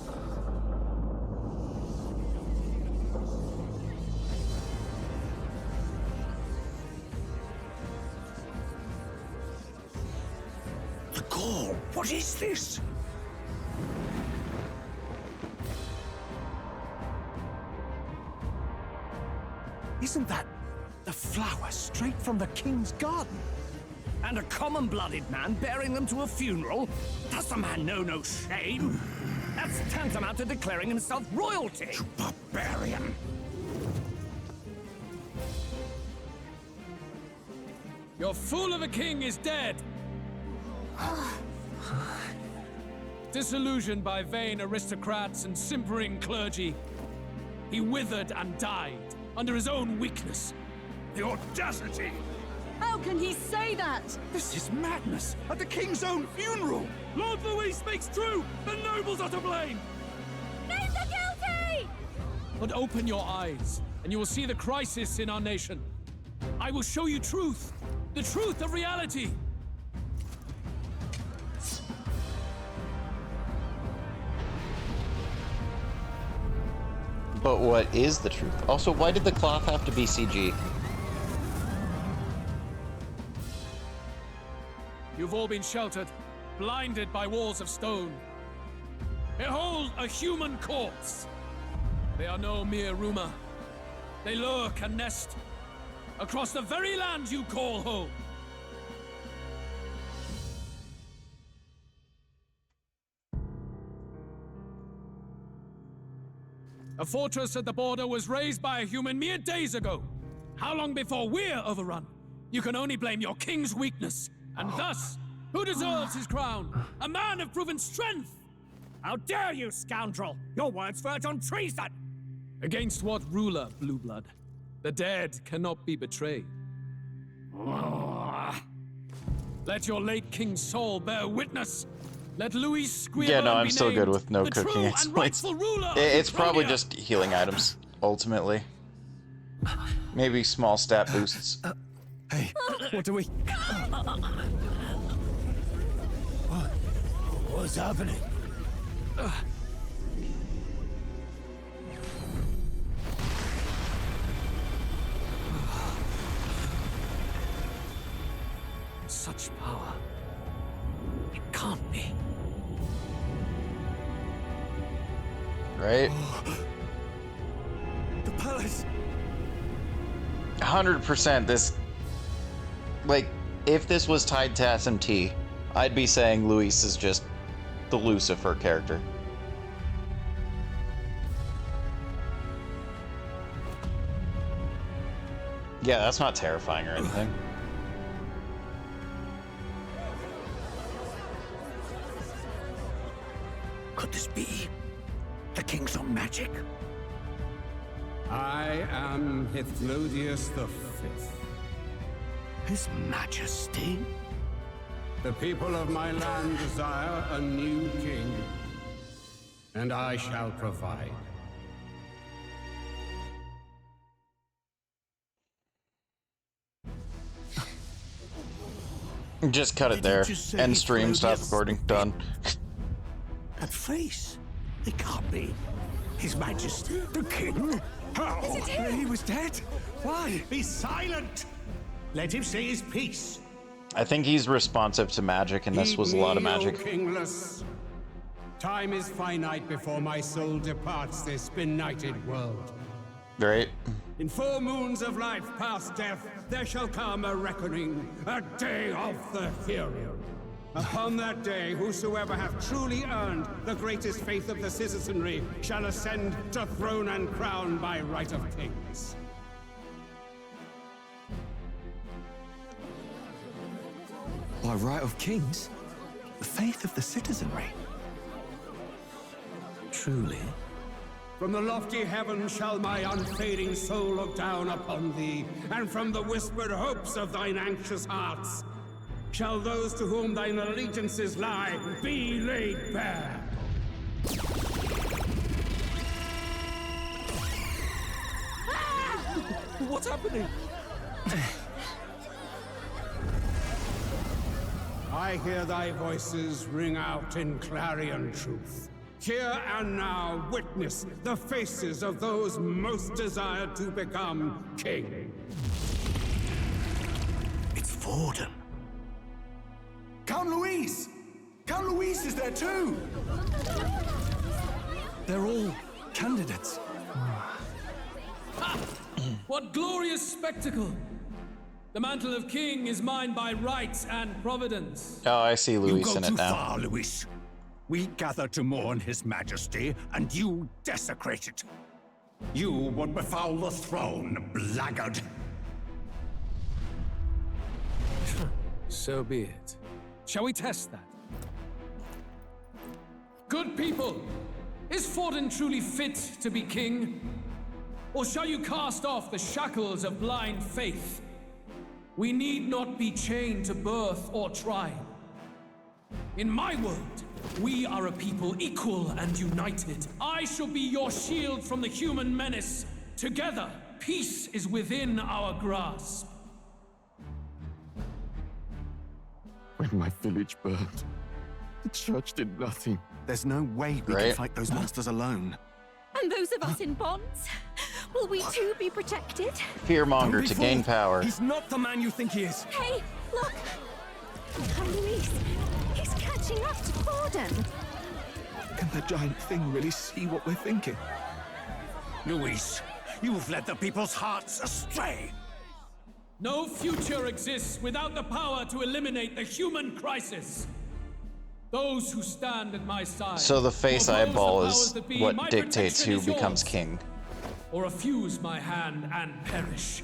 The call. What is this? Isn't that the flower straight from the king's garden? And a common-blooded man bearing them to a funeral? Does the man know no shame? That's tantamount to declaring himself royalty. You barbarian. Your fool of a king is dead. Disillusioned by vain aristocrats and simpering clergy, he withered and died under his own weakness. The audacity! How can he say that? This is madness! At the king's own funeral! Lord Louis speaks true! The nobles are to blame! Name the guilty! But open your eyes, and you will see the crisis in our nation. I will show you truth, the truth of reality. But what is the truth? Also, why did the cloth have to be CG? You've all been sheltered, blinded by walls of stone. Behold a human corpse! They are no mere rumor. They lurk and nest across the very land you call home. A fortress at the border was raised by a human mere days ago. How long before we're overrun? You can only blame your king's weakness. And thus, who deserves his crown? A man of proven strength! How dare you, scoundrel! Your words verge on treason! Against what ruler, Blueblood? The dead cannot be betrayed. Let your late king's soul bear witness. Let Louis Squeal. Yeah, no, I'm still good with no cooking. It's probably just healing items, ultimately. Maybe small stat boosts. Hey, what do we... What's happening? Such power. It can't be. Right? The palace. 100% this... Like, if this was tied to SMT, I'd be saying Luis is just the Lucifer character. Yeah, that's not terrifying or anything. Could this be the king's own magic? I am Hithlodius the Fifth. His Majesty? The people of my land desire a new king, and I shall provide. Just cut it there. End stream, stop recording, done. That face. It can't be. His Majesty, the king? How? Is it him? He was dead? Why? Be silent! Let him say his piece. I think he's responsive to magic, and this was a lot of magic. Heed me, O kingless. Time is finite before my soul departs this benighted world. Right? In 4 moons of life past death, there shall come a reckoning, a day of the hero. Upon that day, whosoever hath truly earned the greatest faith of the citizenry shall ascend to throne and crown by right of kings. By right of kings? The faith of the citizenry? Truly? From the lofty heavens shall my unfading soul look down upon thee, and from the whispered hopes of thine anxious hearts shall those to whom thine allegiances lie be laid bare. What's happening? I hear thy voices ring out in clarion truth. Here and now witness the faces of those most desired to become king. It's Vorden. Count Luis! Count Luis is there too! They're all candidates. What glorious spectacle! The mantle of king is mine by right and providence. Oh, I see Luis in it now. You go too far, Luis. We gather to mourn his majesty, and you desecrate it. You would befoul the throne, blackguard. So be it. Shall we test that? Good people, is Vorden truly fit to be king? Or shall you cast off the shackles of blind faith? We need not be chained to birth or tribe. In my world, we are a people equal and united. I shall be your shield from the human menace. Together, peace is within our grasp. When my village burned, the church did nothing. There's no way we can fight those monsters alone. And those of us in bonds? Will we too be protected? Fearmonger to gain power. He's not the man you think he is. Hey, look! Luis, he's catching up to Vorden. Can the giant thing really see what we're thinking? Luis, you've led the people's hearts astray. No future exists without the power to eliminate the human crisis. Those who stand at my side. So the face eyeball is what My dictates protection who is becomes yours. king. Or refuse my hand and perish.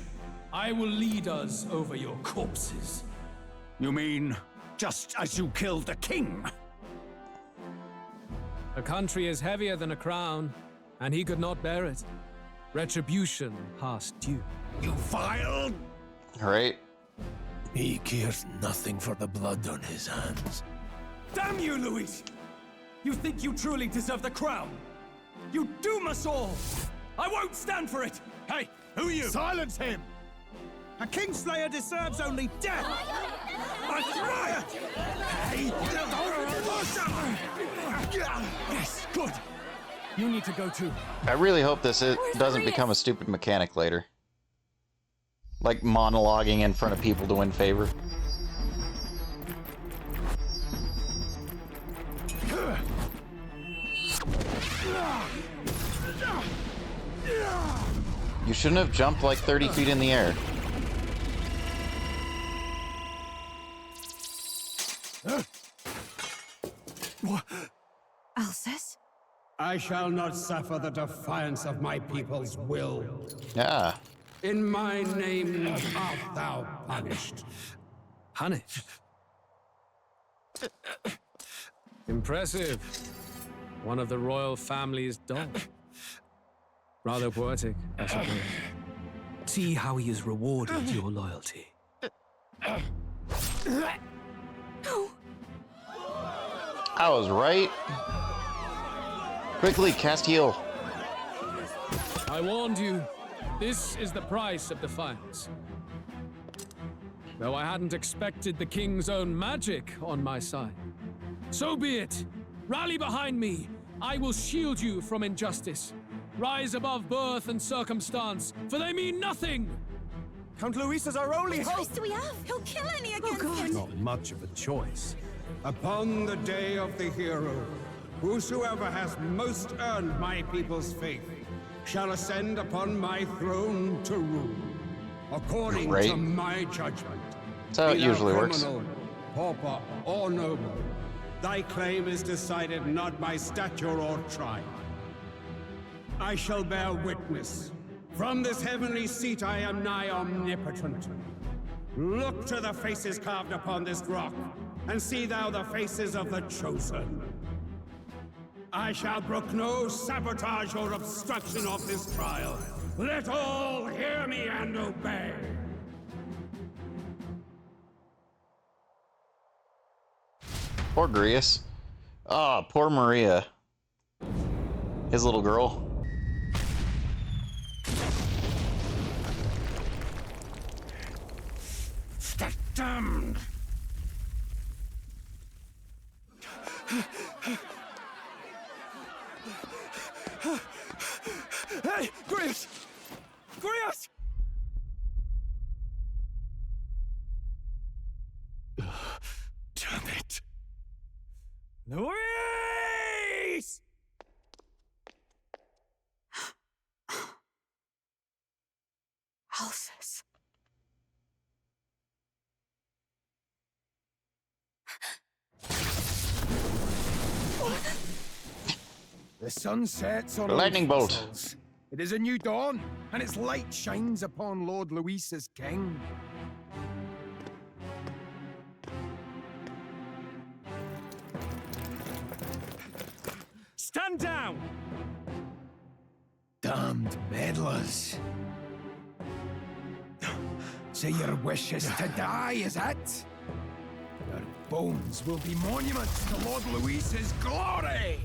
I will lead us over your corpses. You mean, just as you killed the king? A country is heavier than a crown, and he could not bear it. Retribution past due. You vile... Right? He cares nothing for the blood on his hands. Damn you, Luis! You think you truly deserve the crown? You doom us all! I won't stand for it! Hey, who are you? Silence him! A Kingslayer deserves only death! That's right! Hey! Yes, good. You need to go too. I really hope this doesn't become a stupid mechanic later. Like monologuing in front of people to win favor. You shouldn't have jumped like 30 feet in the air. Alcest? I shall not suffer the defiance of my people's will. Yeah. In my name art thou punished. Punished? Impressive. One of the royal family's dogs. Rather poetic, I suppose. See how he has rewarded your loyalty. I was right. Quickly, cast heal. I warned you. This is the price of defiance. Though I hadn't expected the king's own magic on my side. So be it. Rally behind me. I will shield you from injustice. Rise above birth and circumstance, for they mean nothing. Count Luis is our only What hope. choice do we have? He'll kill any against him. Not much of a choice. Upon the day of the hero, whosoever has most earned my people's faith shall ascend upon my throne to rule, according to my judgment. That's how it Be thou usually works. criminal, pauper, or noble, thy claim is decided not by stature or tribe. I shall bear witness. From this heavenly seat I am nigh omnipotent. Look to the faces carved upon this rock, and see thou the faces of the chosen. I shall brook no sabotage or obstruction of this trial. Let all hear me and obey. Poor Grius. Ah, poor Maria. His little girl. The damned! Hey, Grius! Grius! Damn it. Luis! Alcest. The sun sets on Lightning all bolt. vessels. It is a new dawn, and its light shines upon Lord Luis as king. Stand down! Damned meddlers. So your wish is to die, is it? Your bones will be monuments to Lord Luis's glory!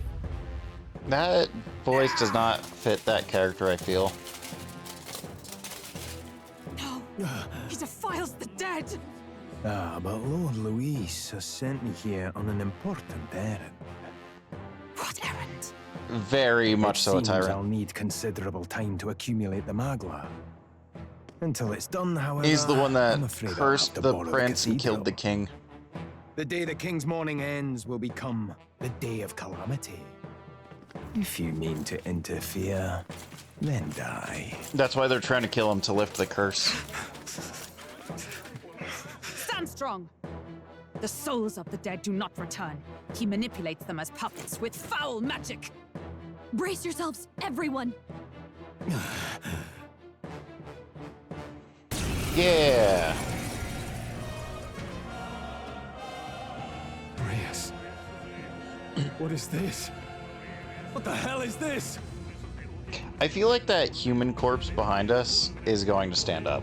That voice does not fit that character, I feel. No! He defiles the dead! Ah, but Lord Luis has sent me here on an important errand. What errand? Very much so a It seems tyrant. I'll need considerable time to accumulate the magla. Until it's done, however, He's the one that I'm afraid I'll cursed have to the borrow prince and cathedral. killed the king. The day the king's morning ends will become the day of calamity. If you mean to interfere, then die. That's why they're trying to kill him, to lift the curse. Stand strong! The souls of the dead do not return. He manipulates them as puppets with foul magic. Brace yourselves, everyone. Yeah. Reyes. What is this? What the hell is this? I feel like that human corpse behind us is going to stand up.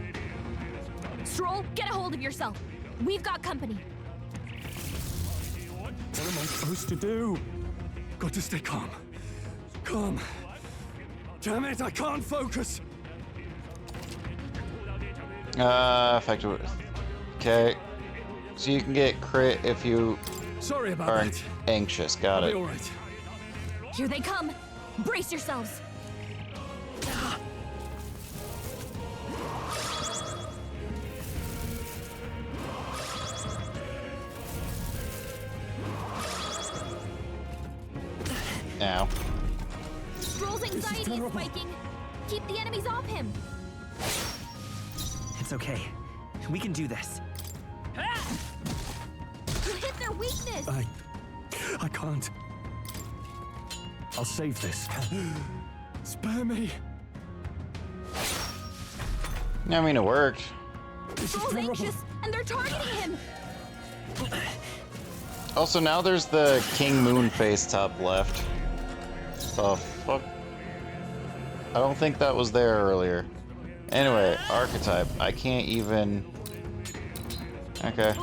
Stroll, get a hold of yourself. We've got company. What am I supposed to do? Got to stay calm. Calm. Damn it, I can't focus. Effective. Okay. So you can get crit if you Sorry about Or that. anxious, got I'll it. be all right. Here they come! Brace yourselves! Now. Stroll's anxiety is spiking! Keep the enemies off him! It's okay. We can do this. You hit their weakness! I can't. I'll save this. Spare me. I mean, it worked. Stroll's anxious, and they're targeting him! Also, now there's the King Moon face top left. The fuck? I don't think that was there earlier. Anyway, archetype. I can't even... Okay.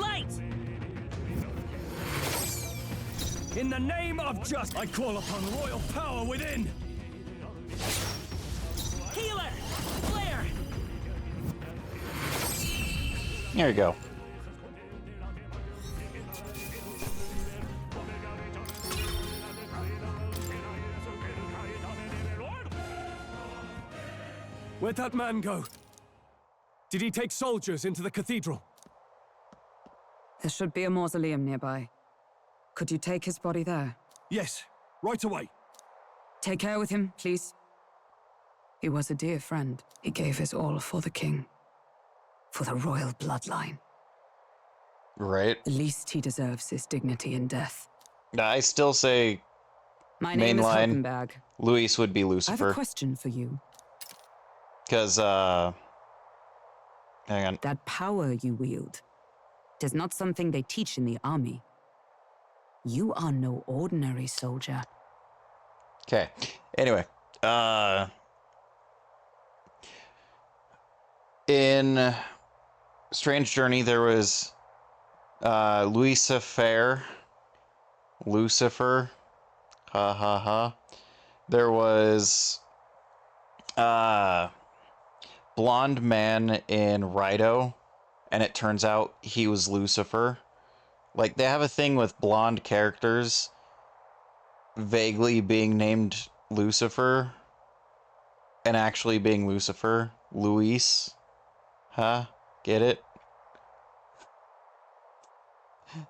In the name of justice, I call upon royal power within. Healer, flare. There you go. Where'd that man go? Did he take soldiers into the cathedral? There should be a mausoleum nearby. Could you take his body there? Yes, right away. Take care with him, please. He was a dear friend. He gave his all for the king. For the royal bloodline. Right. The least he deserves is dignity in death. I still say My name is mainline Hockenberg. Luis would be I have a Lucifer. question for you. Because, hang on. That power you wield is not something they teach in the army. You are no ordinary soldier. Okay. Anyway, in Strange Journey, there was Lucifer, ha ha ha. There was blonde man in Rido, and it turns out he was Lucifer. Like, they have a thing with blonde characters vaguely being named Lucifer and actually being Lucifer. Luis. Huh? Get it?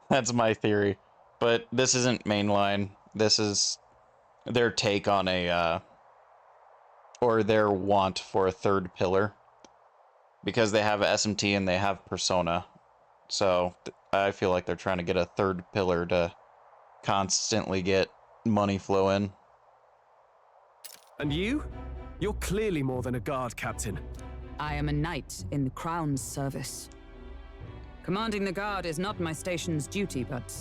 That's my theory. But this isn't mainline. This is their take on a, or their want for a third pillar. Because they have SMT and they have Persona. So I feel like they're trying to get a third pillar to constantly get money flow in. And you? You're clearly more than a guard captain. I am a knight in the Crown's service. Commanding the guard is not my station's duty, but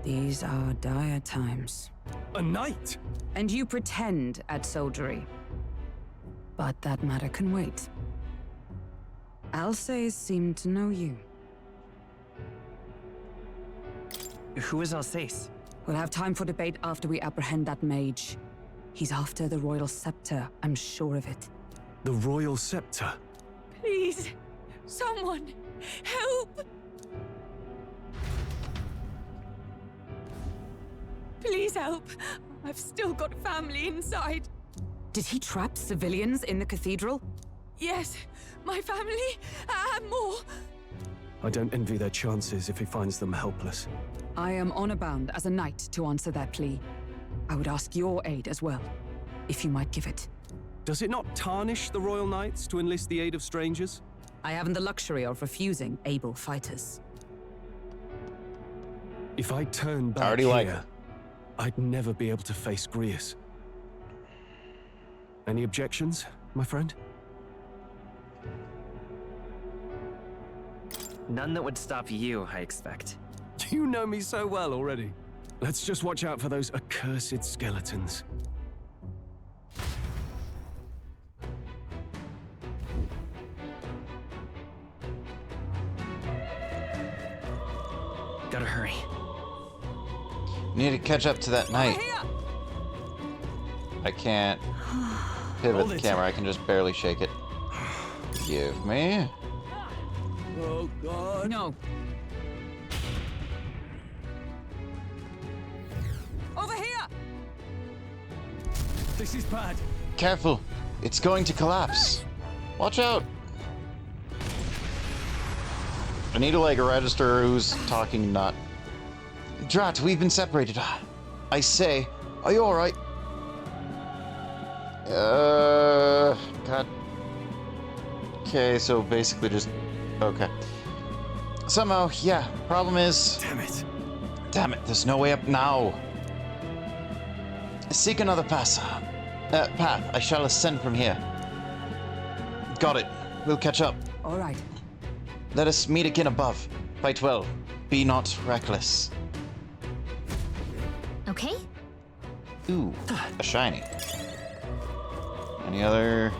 these are dire times. A knight? And you pretend at soldiery. But that matter can wait. Alsace seemed to know you. Who is Alsace? We'll have time for debate after we apprehend that mage. He's after the royal scepter, I'm sure of it. The royal scepter? Please, someone, help! Please help. I've still got family inside. Did he trap civilians in the cathedral? Yes, my family, and more. I don't envy their chances if he finds them helpless. I am honor bound as a knight to answer their plea. I would ask your aid as well, if you might give it. Does it not tarnish the Royal Knights to enlist the aid of strangers? I haven't the luxury of refusing able fighters. If I turn back here, I'd never be able to face Grius. Any objections, my friend? None that would stop you, I expect. You know me so well already. Let's just watch out for those accursed skeletons. Gotta hurry. Need to catch up to that knight. I can't pivot the camera, I can just barely shake it. Give me. Oh God. No. This is bad. Careful. It's going to collapse. Watch out. I need to, like, register who's talking not. Drat, we've been separated. I say, are you alright? God. Okay, so basically just... Okay. Somehow, yeah. Problem is... Damn it. Damn it, there's no way up now. Seek another path. I shall ascend from here. Got it. We'll catch up. All right. Let us meet again above. Fight well. Be not reckless. Okay? Ooh, a shiny. Any other...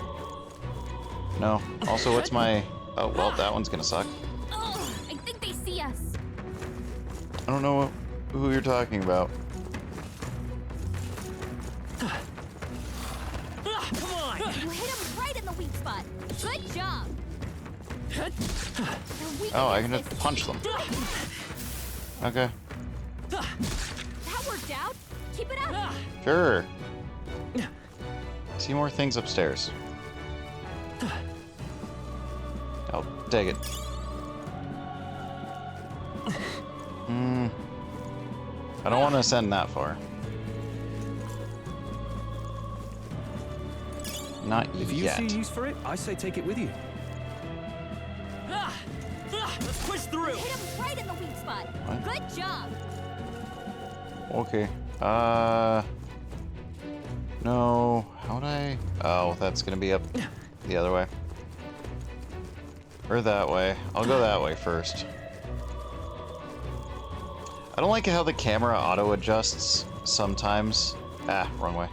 No. Also, what's my... Oh, well, that one's gonna suck. Oh, I think they see us. I don't know who you're talking about. Come on! You hit him right in the weak spot. Good job. Oh, I can just punch them. Okay. That worked out. Keep it up. Sure. See more things upstairs. I'll take it. I don't want to ascend that far. Not If you yet. see use for it, I say take it with you. Let's push through. Hit him right in the weak spot. What? Good job. Okay. No. How'd I? Oh, that's gonna be up the other way. Or that way. I'll go that way first. I don't like how the camera auto adjusts sometimes. Ah, wrong way.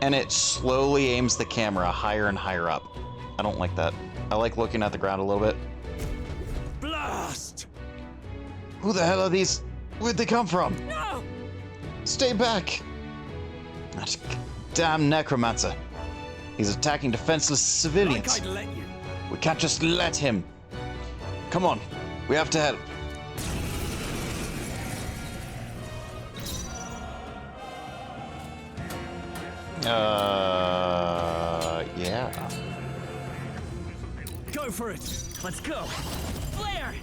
And it slowly aims the camera higher and higher up. I don't like that. I like looking at the ground a little bit. Blast! Who the hell are these? Where'd they come from? No! Stay back! That damn necromancer. He's attacking defenseless civilians. Like I'd let you. We can't just let him. Come on, we have to help. Yeah. Go for it. Let's go. Flare!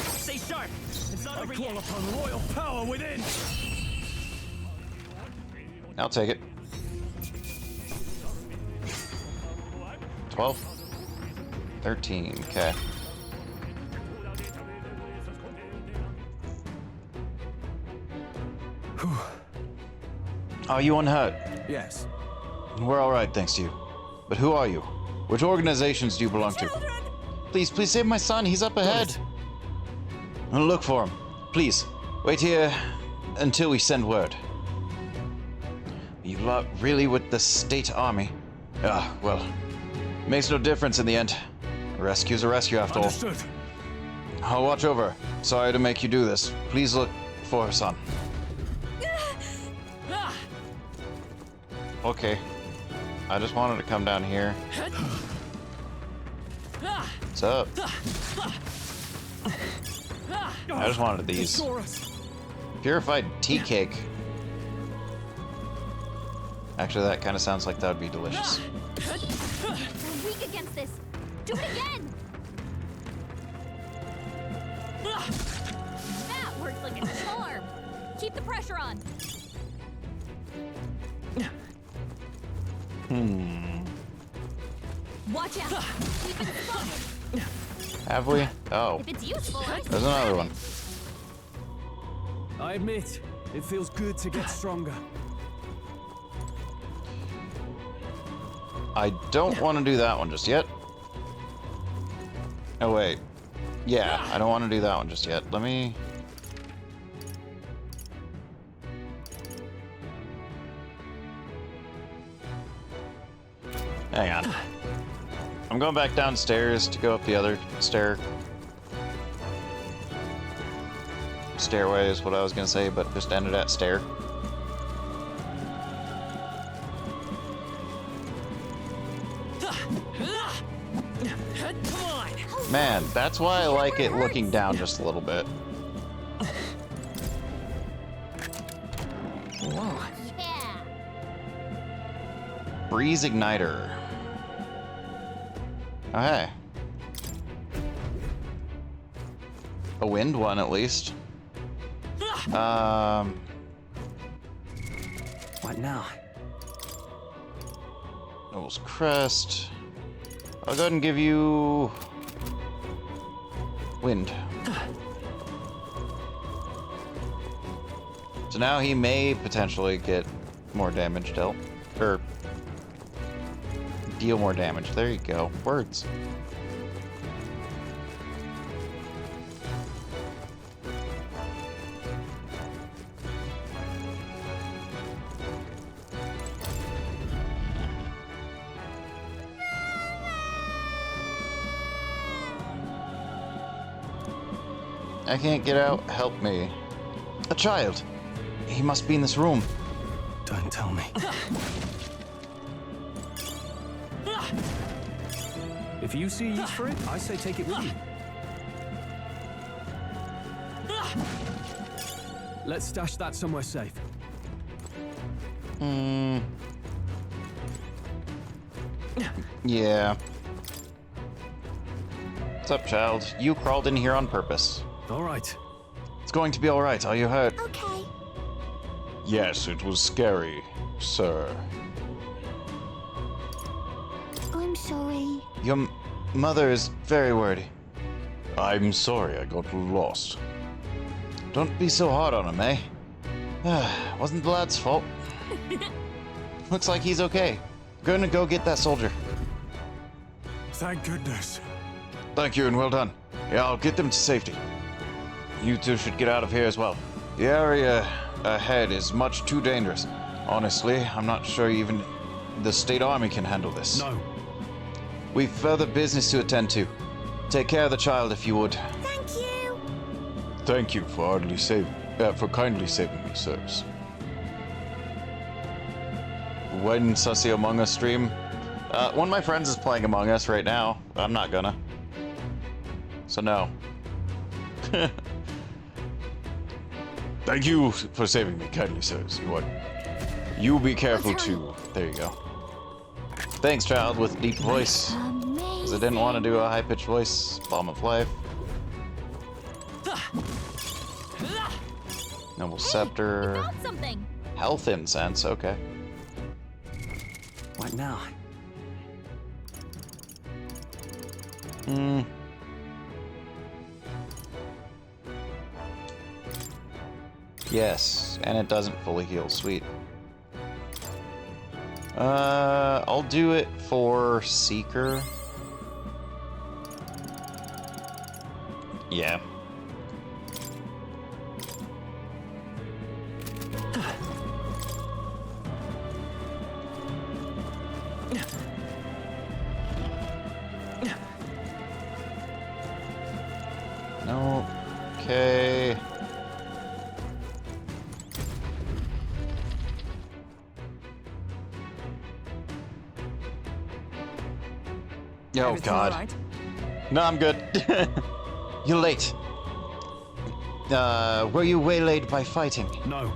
Stay sharp. It's not I over call yet. upon royal power within. I'll take it. 12. 13, okay. Are you unhurt? Yes. We're alright, thanks to you. But who are you? Which organizations do you belong to? Please save my son, he's up ahead. I'll look for him. Please, wait here until we send word. You lot really with the state army? Ah, well, makes no difference in the end. A rescue's a rescue after all. Understood. I'll watch over. Sorry to make you do this. Please look for her son. Okay. I just wanted to come down here. What's up? I just wanted these. Purified tea cake. Actually, that kind of sounds like that would be delicious. We're weak against this. Do it again. That works like a charm. Keep the pressure on. Watch out. We've been spotted. Have we? Oh. If it's useful, I There's another one. I admit, it feels good to get stronger. I don't want to do that one just yet. Oh, wait. Yeah, I don't want to do that one just yet. Let me... Hang on. I'm going back downstairs to go up the other stairway is what I was going to say, but just ended at stair. Man, that's why I like it looking down just a little bit. Breeze Igniter. Okay. A wind one, at least. What now? Noble's Crest. I'll go ahead and give you... wind. So now he may potentially get more damage dealt. Or... deal more damage. There you go. Words. I can't get out. Help me. A child. He must be in this room. Don't tell me. If you see use for it, I say take it with you. Let's stash that somewhere safe. Yeah. What's up, child? You crawled in here on purpose. All right. It's going to be all right. Are you hurt? Okay. Yes, it was scary, sir. I'm sorry. Your mother is very worried. I'm sorry I got lost. Don't be so hard on him, eh? Wasn't the lad's fault. Looks like he's okay. Gonna go get that soldier. Thank goodness. Thank you and well done. Yeah, I'll get them to safety. You two should get out of here as well. The area ahead is much too dangerous. Honestly, I'm not sure even the state army can handle this. No. We've further business to attend to. Take care of the child if you would. Thank you. Thank you for kindly saving me, sirs. When Sussy Among Us stream? One of my friends is playing Among Us right now. I'm not gonna. So no. Thank you for saving me, kindly sirs. You be careful too. There you go. Thanks, child, with deep voice. Because I didn't want to do a high-pitched voice. Balm of life. Noble Scepter. Something. Health Incense, okay. What now? Yes, and it doesn't fully heal. Sweet. I'll do it for Seeker. Yeah. No. Okay. Oh, God. Right? No, I'm good. You're late. Were you waylaid by fighting? No.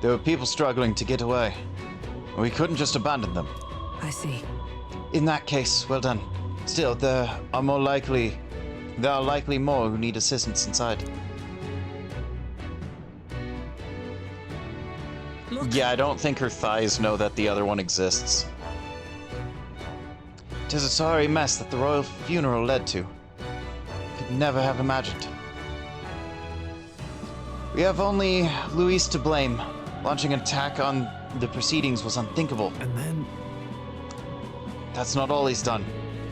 There were people struggling to get away. We couldn't just abandon them. I see. In that case, well done. Still, there are likely more who need assistance inside. Look. Yeah, I don't think her thighs know that the other one exists. 'Tis a sorry mess that the royal funeral led to. Could never have imagined. We have only Luis to blame. Launching an attack on the proceedings was unthinkable. And then... That's not all he's done.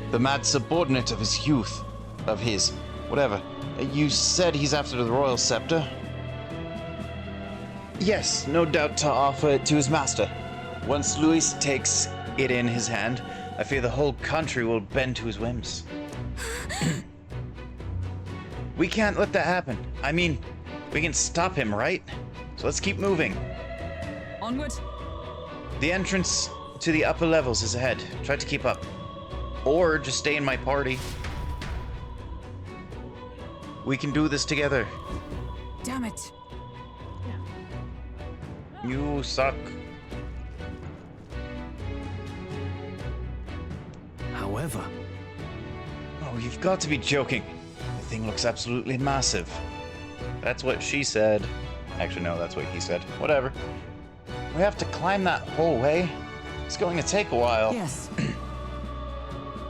The mad subordinate of his youth. Of his. Whatever. You said he's after the royal scepter? Yes, no doubt to offer it to his master. Once Luis takes it in his hand, I fear the whole country will bend to his whims. We can't let that happen. I mean, we can stop him, right? So let's keep moving. Onward. The entrance to the upper levels is ahead. Try to keep up. Or just stay in my party. We can do this together. Damn it. You suck. However... Oh, you've got to be joking. The thing looks absolutely massive. That's what she said. Actually, no, that's what he said. Whatever. We have to climb that whole way. It's going to take a while. Yes.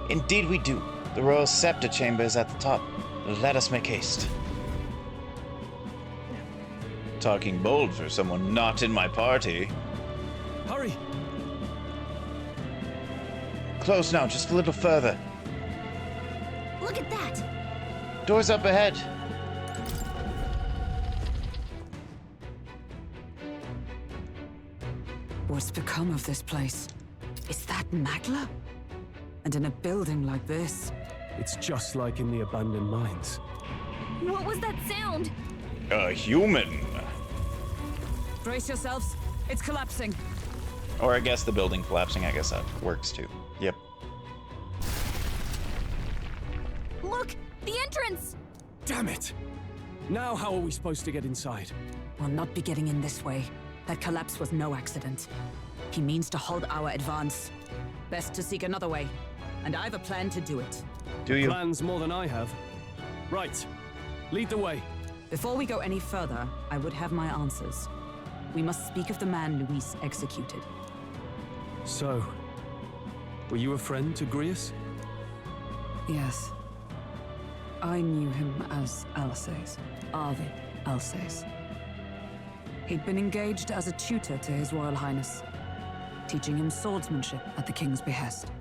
Indeed we do. The royal scepter chamber is at the top. Let us make haste. Talking bold for someone not in my party. Hurry! Close now, just a little further. Look at that! Doors up ahead. What's become of this place? Is that Magla? And in a building like this? It's just like in the abandoned mines. What was that sound? A human. Brace yourselves. It's collapsing. Or I guess the building collapsing, I guess that works too. Yep. Look! The entrance! Damn it! Now how are we supposed to get inside? We'll not be getting in this way. That collapse was no accident. He means to halt our advance. Best to seek another way. And I've a plan to do it. Do you? Plans more than I have. Right. Lead the way. Before we go any further, I would have my answers. We must speak of the man Luis executed. So, were you a friend to Grius? Yes. I knew him as Alsace. Arvid Alsace. He'd been engaged as a tutor to His Royal Highness, teaching him swordsmanship at the King's behest.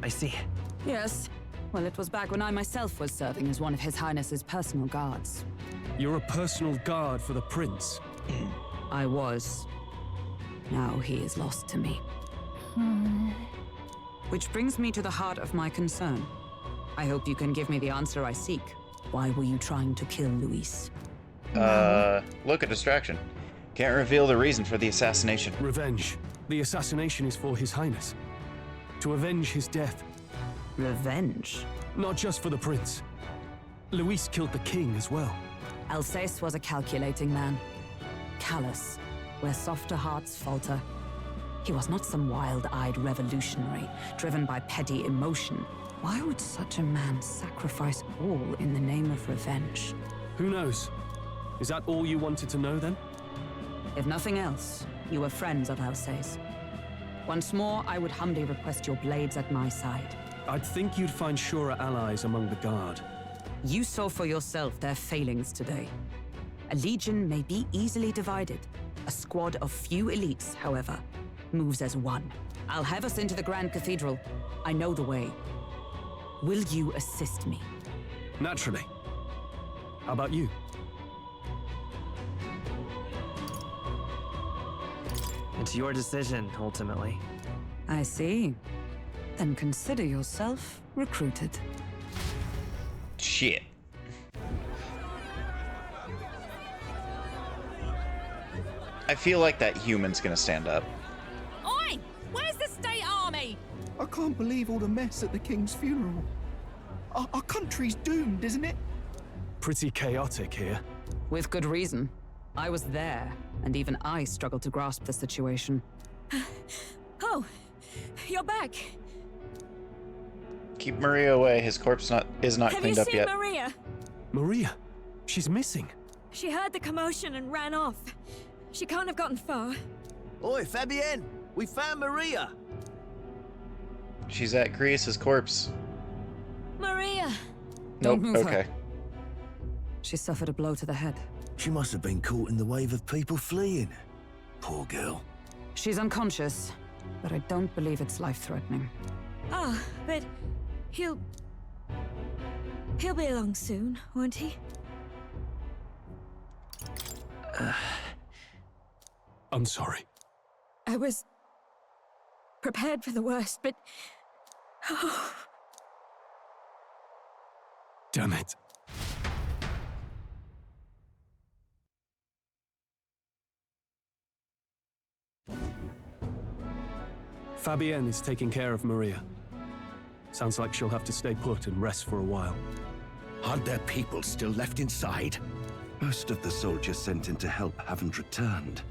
I see. Yes. Well, it was back when I myself was serving as one of His Highness's personal guards. You're a personal guard for the Prince. I was. Now he is lost to me. Which brings me to the heart of my concern. I hope you can give me the answer I seek. Why were you trying to kill Luis? Look, a distraction. Can't reveal the reason for the assassination. Revenge. The assassination is for His Highness. To avenge his death. Revenge? Not just for the Prince. Luis killed the King as well. Alsace was a calculating man. Callous, where softer hearts falter. He was not some wild-eyed revolutionary, driven by petty emotion. Why would such a man sacrifice all in the name of revenge? Who knows? Is that all you wanted to know, then? If nothing else, you were friends of Alsace. Once more, I would humbly request your blades at my side. I'd think you'd find surer allies among the Guard. You saw for yourself their failings today. A legion may be easily divided. A squad of few elites, however, moves as one. I'll have us into the Grand Cathedral. I know the way. Will you assist me? Naturally. How about you? It's your decision, ultimately. I see. Then consider yourself recruited. Shit. I feel like that human's gonna stand up. Oi! Where's the state army? I can't believe all the mess at the King's funeral. Our country's doomed, isn't it? Pretty chaotic here. With good reason. I was there, and even I struggled to grasp the situation. Oh, you're back. Keep Maria away. His corpse is not cleaned up yet. Have you seen Maria? Maria? She's missing. She heard the commotion and ran off. She can't have gotten far. Oi, Fabienne! We found Maria! She's at Grius's corpse. Maria! Nope, Don't move okay. her. She suffered a blow to the head. She must have been caught in the wave of people fleeing. Poor girl. She's unconscious, but I don't believe it's life-threatening. Ah, but he'll be along soon, won't he? I'm sorry. I was prepared for the worst, but... Oh. Damn it. Fabienne is taking care of Maria. Sounds like she'll have to stay put and rest for a while. Are there people still left inside? Most of the soldiers sent in to help haven't returned.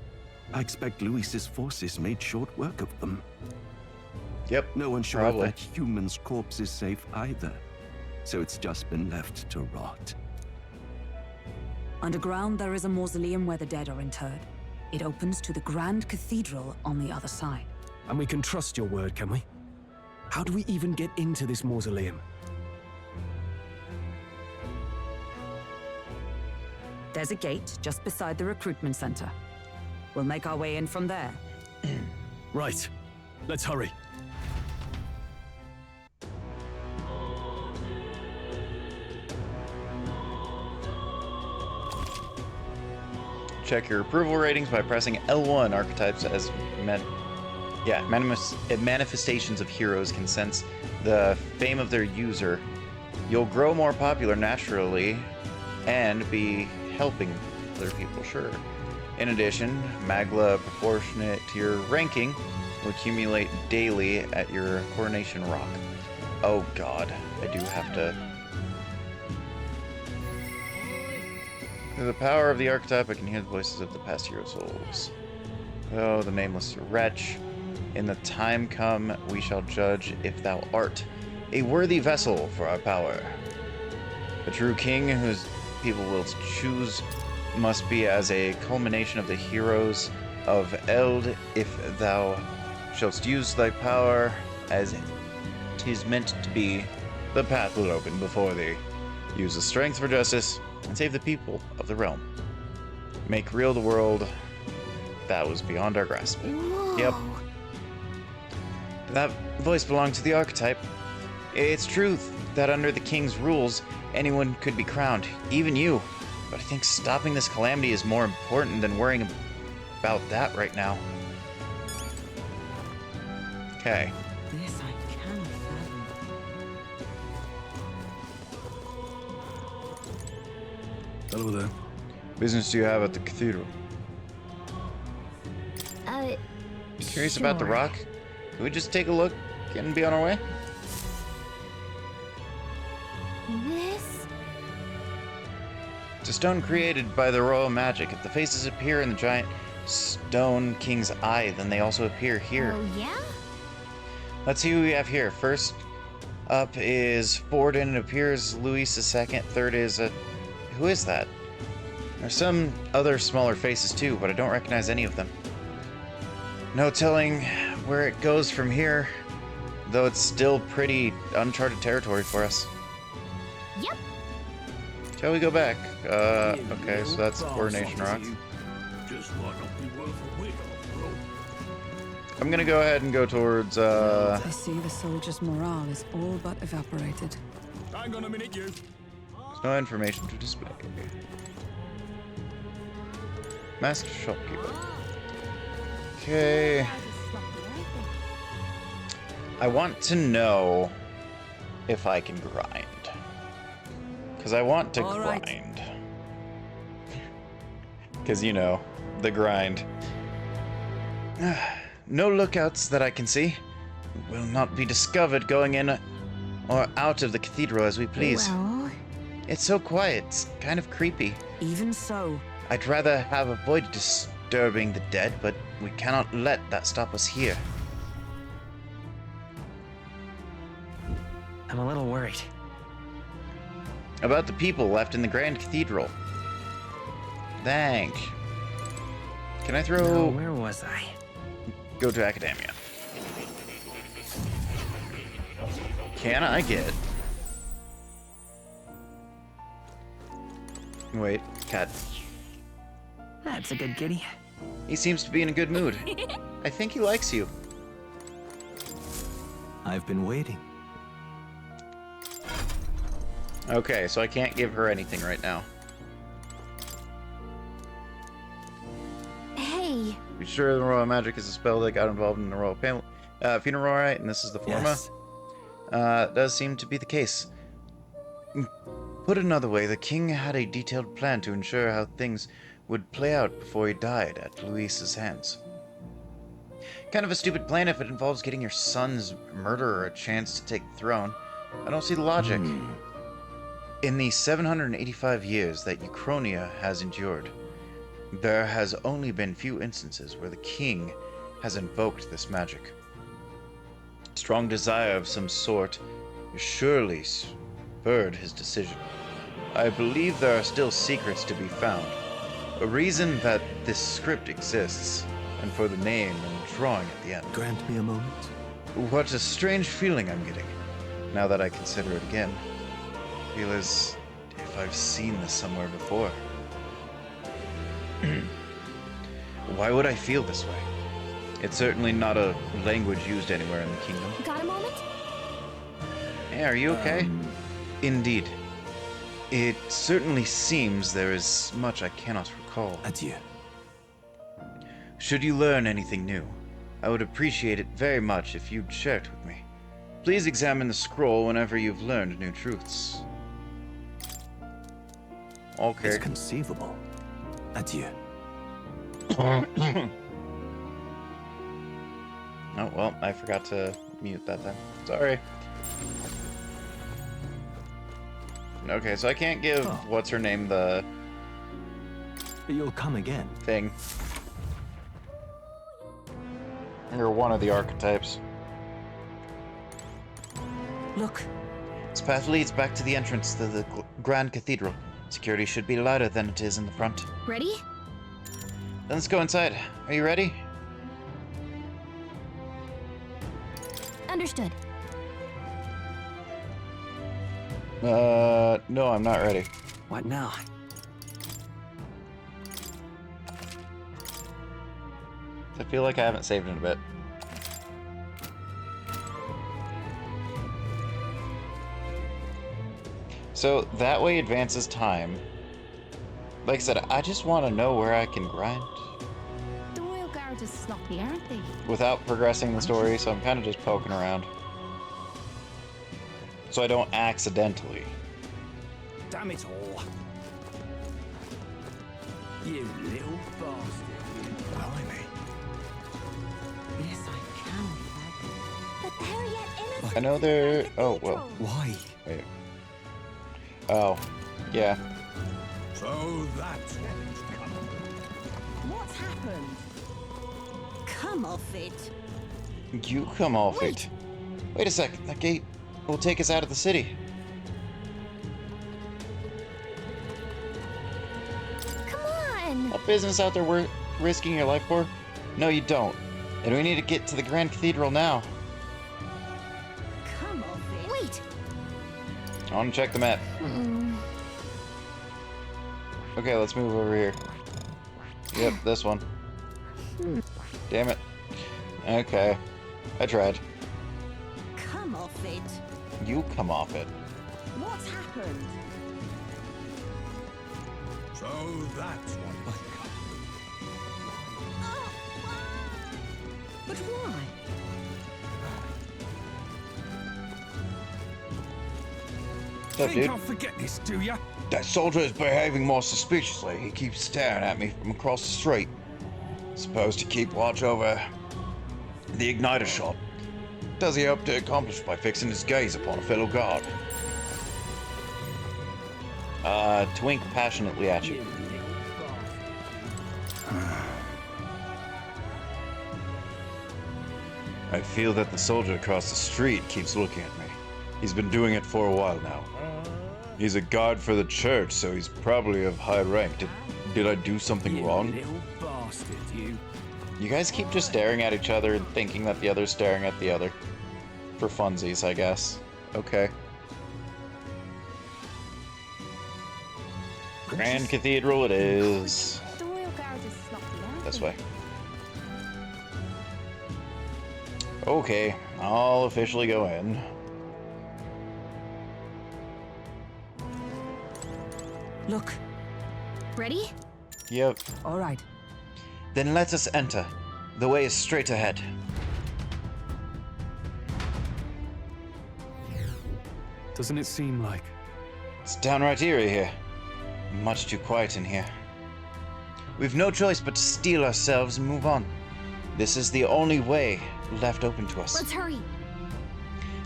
I expect Luis's forces made short work of them. Yep. No one's sure probably. if that human's corpse is safe either. So it's just been left to rot. Underground, there is a mausoleum where the dead are interred. It opens to the Grand Cathedral on the other side. And we can trust your word, can we? How do we even get into this mausoleum? There's a gate just beside the recruitment center. We'll make our way in from there. Right. Let's hurry. Check your approval ratings by pressing L1. Archetypes as manifestations of heroes can sense the fame of their user. You'll grow more popular naturally and be helping other people, sure. In addition, Magla proportionate to your ranking will accumulate daily at your Coronation Rock. Oh god, I do have to... Through the power of the archetype, I can hear the voices of the past hero souls. Oh, the nameless wretch. In the time come, we shall judge if thou art a worthy vessel for our power. A true king whose people will choose must be as a culmination of the heroes of Eld. If thou shouldst use thy power as 'tis meant to be, the path will open before thee. Use the strength for justice and save the people of the realm. Make real the world that was beyond our grasp. Whoa. Yep. That voice belonged to the archetype. It's truth that under the king's rules, anyone could be crowned, even you. But I think stopping this calamity is more important than worrying about that right now. Okay. This I cannot fathom. Hello there. Business do you have at the cathedral? Curious about the Sure. rock? Can we just take a look and be on our way? This? It's a stone created by the royal magic. If the faces appear in the giant stone king's eye, then they also appear here. Oh, yeah? Let's see who we have here. First up is Ford, and it appears Luis II. Third is who is that? There's some other smaller faces too, but I don't recognize any of them. No telling where it goes from here, though it's still pretty uncharted territory for us. Yep. Shall we go back? Okay, so that's Coronation Rock. I'm gonna go ahead and go towards, I see the soldiers' morale is all but evaporated. Hang on a minute, you. There's no information to display. Masked shopkeeper. Okay. I want to know if I can grind. Because I want to grind. Because, you know, the grind. No lookouts that I can see. Will not be discovered going in or out of the cathedral as we please. Well... It's so quiet, it's kind of creepy. Even so, I'd rather have avoided disturbing the dead, but we cannot let that stop us here. I'm a little worried. About the people left in the Grand Cathedral. Thank. Can I throw... Now, where was I? Go to Academia. Can I get... Wait, cat. That's a good kitty. He seems to be in a good mood. I think he likes you. I've been waiting. Okay, so I can't give her anything right now. Hey. Be sure the royal magic is a spell that got involved in the royal funeral rite, and this is the forma. Yes. Does seem to be the case. Put another way, the king had a detailed plan to ensure how things would play out before he died at Luis's hands. Kind of a stupid plan if it involves getting your son's murderer a chance to take the throne. I don't see the logic. In the 785 years that Uchronia has endured, There has only been few instances where the king has invoked this magic. Strong desire of some sort surely spurred his decision. I believe there are still secrets to be found. A reason that this script exists, and for the name and drawing at the end. Grant me a moment. What a strange feeling I'm getting, now that I consider it again. I feel as if I've seen this somewhere before. Why would I feel this way? It's certainly not a language used anywhere in the kingdom. Got a moment? Hey, are you okay? Indeed. It certainly seems there is much I cannot recall. Adieu. Should you learn anything new, I would appreciate it very much if you'd share it with me. Please examine the scroll whenever you've learned new truths. Okay. It's conceivable. Adieu. Oh, well, I forgot to mute that then. Sorry. Okay, so I can't give what's her name the... You'll come again. Thing. You're one of the archetypes. Look. This path leads back to the entrance to the Grand Cathedral. Security should be lighter than it is in the front. Ready? Then let's go inside. Are you ready? Understood. No, I'm not ready. What now? I feel like I haven't saved in a bit. So that way advances time. Like I said, I just want to know where I can grind The Royal Guard is sloppy, aren't they? without progressing the story, so I'm kind of just poking around. So I don't accidentally. Damn it all. You little bastard. Blimey. Yes, I can. But they're yet innocent. I know they're... Oh, well. Why? Wait. Oh, yeah. So that's what it's come. What's happened? Come off it. You come off it. Wait a sec. That gate will take us out of the city. Come on! What business out there worth risking your life for? No, you don't. And we need to get to the Grand Cathedral now. Come off it. Wait! I want to check the map. Okay, let's move over here. Yep, this one. Damn it. Okay. I tried. Come off it. You come off it. What's happened? So that's what it's come. But why? What's up, Think dude? I'll forget this, do ya? That soldier is behaving more suspiciously. He keeps staring at me from across the street. Supposed to keep watch over the igniter shop. Does he hope to accomplish by fixing his gaze upon a fellow guard? To wink passionately at you. I feel that the soldier across the street keeps looking at me. He's been doing it for a while now. He's a guard for the church, so he's probably of high rank. Did I do something wrong? Little bastard, you. You guys keep just staring at each other and thinking that the other's staring at the other. For funsies, I guess. Okay. Grand Cathedral it is. The Royal Guard is sloppy, aren't This they? way. Okay, I'll officially go in. Look. Ready? Yep. All right. Then let us enter. The way is straight ahead. Doesn't it seem like? It's downright eerie here. Much too quiet in here. We've no choice but to steel ourselves and move on. This is the only way left open to us. Let's hurry.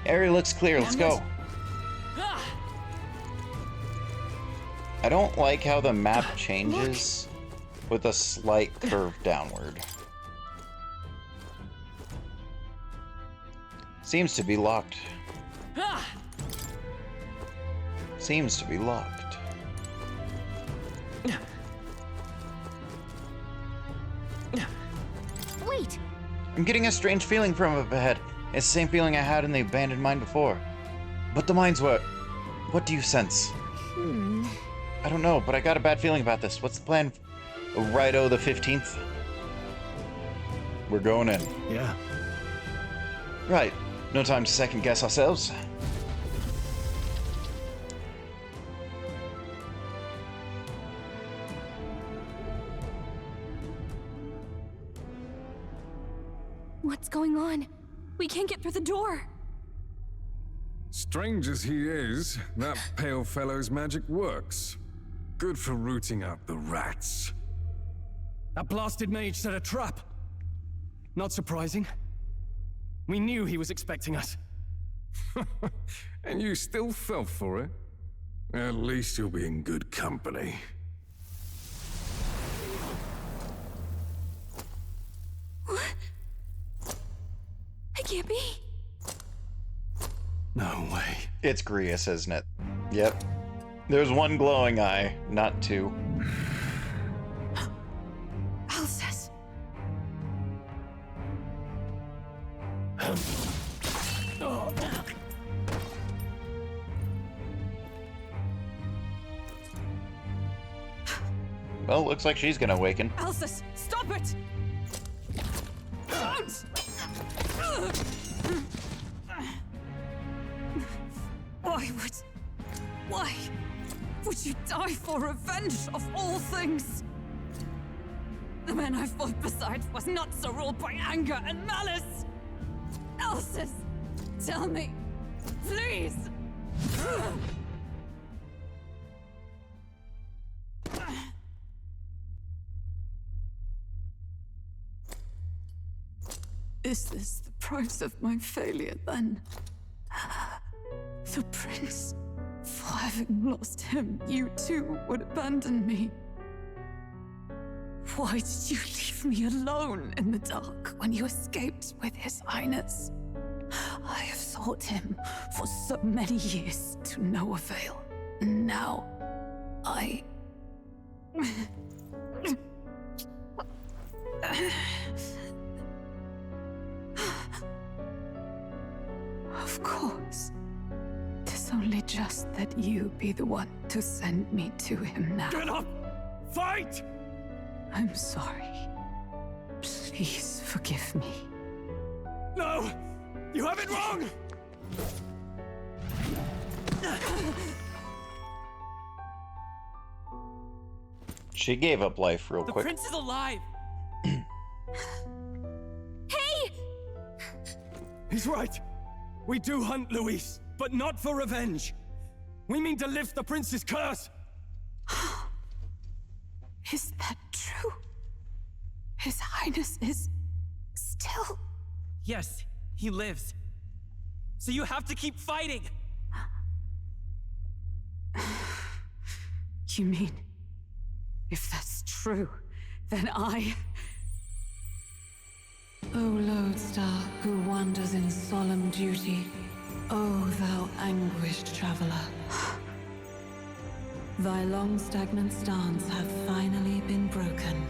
Area looks clear, let's go. I don't like how the map changes with a slight curve downward. Seems to be locked. Seems to be locked. Wait! I'm getting a strange feeling from up ahead. It's the same feeling I had in the abandoned mine before. But the mines were... What do you sense? I don't know, but I got a bad feeling about this. What's the plan? Righto the 15th? We're going in. Yeah. Right. No time to second guess ourselves. What's going on? We can't get through the door. Strange as he is, that pale fellow's magic works. Good for rooting out the rats. That blasted mage set a trap. Not surprising. We knew he was expecting us. And you still fell for it? At least you'll be in good company. What? It can't be. No way. It's Grius, isn't it? Yep. There's one glowing eye, not two. Alcest. Well, looks like she's gonna awaken. Alcest, stop it! Don't! Why would you die for revenge of all things? The man I fought beside was not so ruled by anger and malice. Alcest, tell me, please. Is this the price of my failure, then? The prince, for having lost him, you too would abandon me. Why did you leave me alone in the dark when you escaped with his highness? I have sought him for so many years to no avail, and now I... Of course. 'Tis only just that you be the one to send me to him now. Get up! Fight! I'm sorry. Please forgive me. No! You have it wrong! She gave up life real The quick. prince is alive! Hey! He's right. We do hunt Luis, but not for revenge. We mean to lift the prince's curse. Is that true? His highness is... still... Yes, he lives. So you have to keep fighting! You mean... if that's true, then I... O lodestar who wanders in solemn duty, O thou anguished traveler. Thy long stagnant stance hath finally been broken.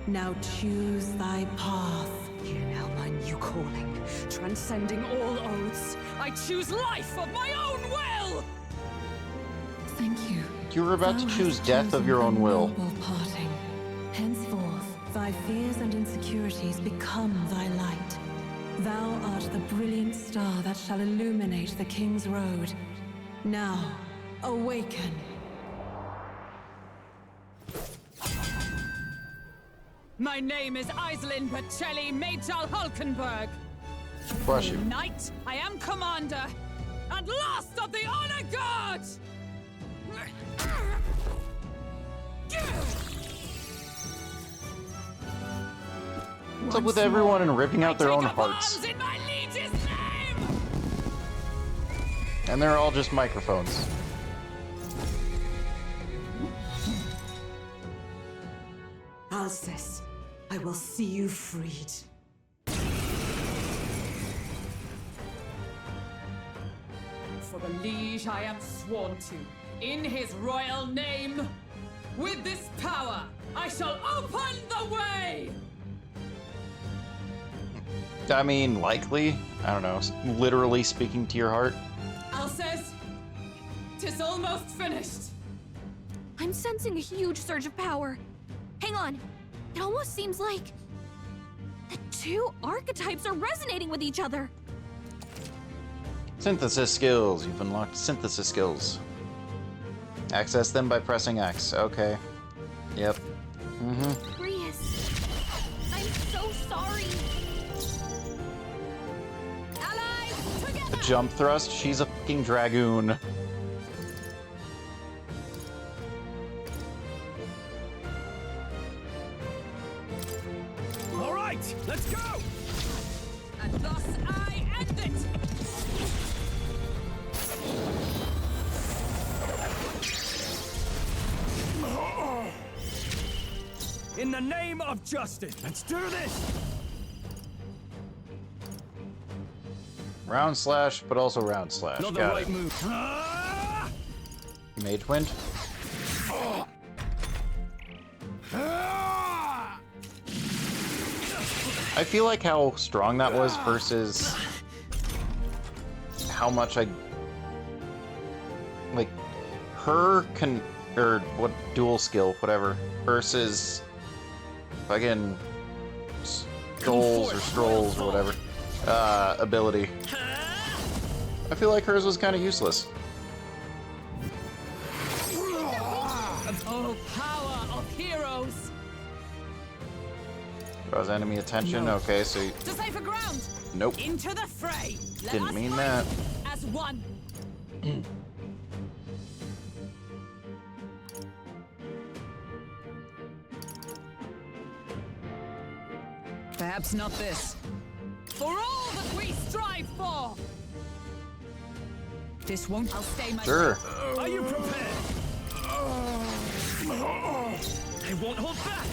Now choose thy path. Hear now my new calling, transcending all oaths. I choose life of my own will! Thank you. You were about to Thou choose hast death of your chosen own a will. noble parting. Henceforth, thy fears and insecurities become thy light. Thou art the brilliant star that shall illuminate the King's Road. Now, awaken. My name is Iselin Pacelli Majal Hulkenberg. Bless you. Knight, I am commander, and last of the Honor Guard! What's up with everyone and ripping out their own hearts? In my liege's name! And they're all just microphones. Alcest, I will see you freed. For the liege I am sworn to, in his royal name, with this power, I shall open the way! I mean, likely? I don't know. Literally speaking to your heart? Alcest, 'tis almost finished. I'm sensing a huge surge of power. Hang on. It almost seems like the two archetypes are resonating with each other. Synthesis skills. You've unlocked synthesis skills. Access them by pressing X. Okay. Yep. Mm-hmm. Rias, I'm so sorry. Allies, together! The jump thrust? She's a fucking dragoon. All right, let's go! And thus I end it! In the name of justice, let's do this! Round slash, but also round slash. Not the Got right it. move. Mage wind? I feel like how strong that was versus how much I like her or what dual skill, whatever, versus fucking Strolls or Strolls or whatever ability. I feel like hers was kind of useless. Oh, power of heroes! Draws enemy attention. Okay, so To safer ground! nope. Into the fray! Let Didn't us mean fight that. As one! Perhaps not this. For all that we strive for! This won't. I'll stay my. Sure. Are you prepared? I won't hold back!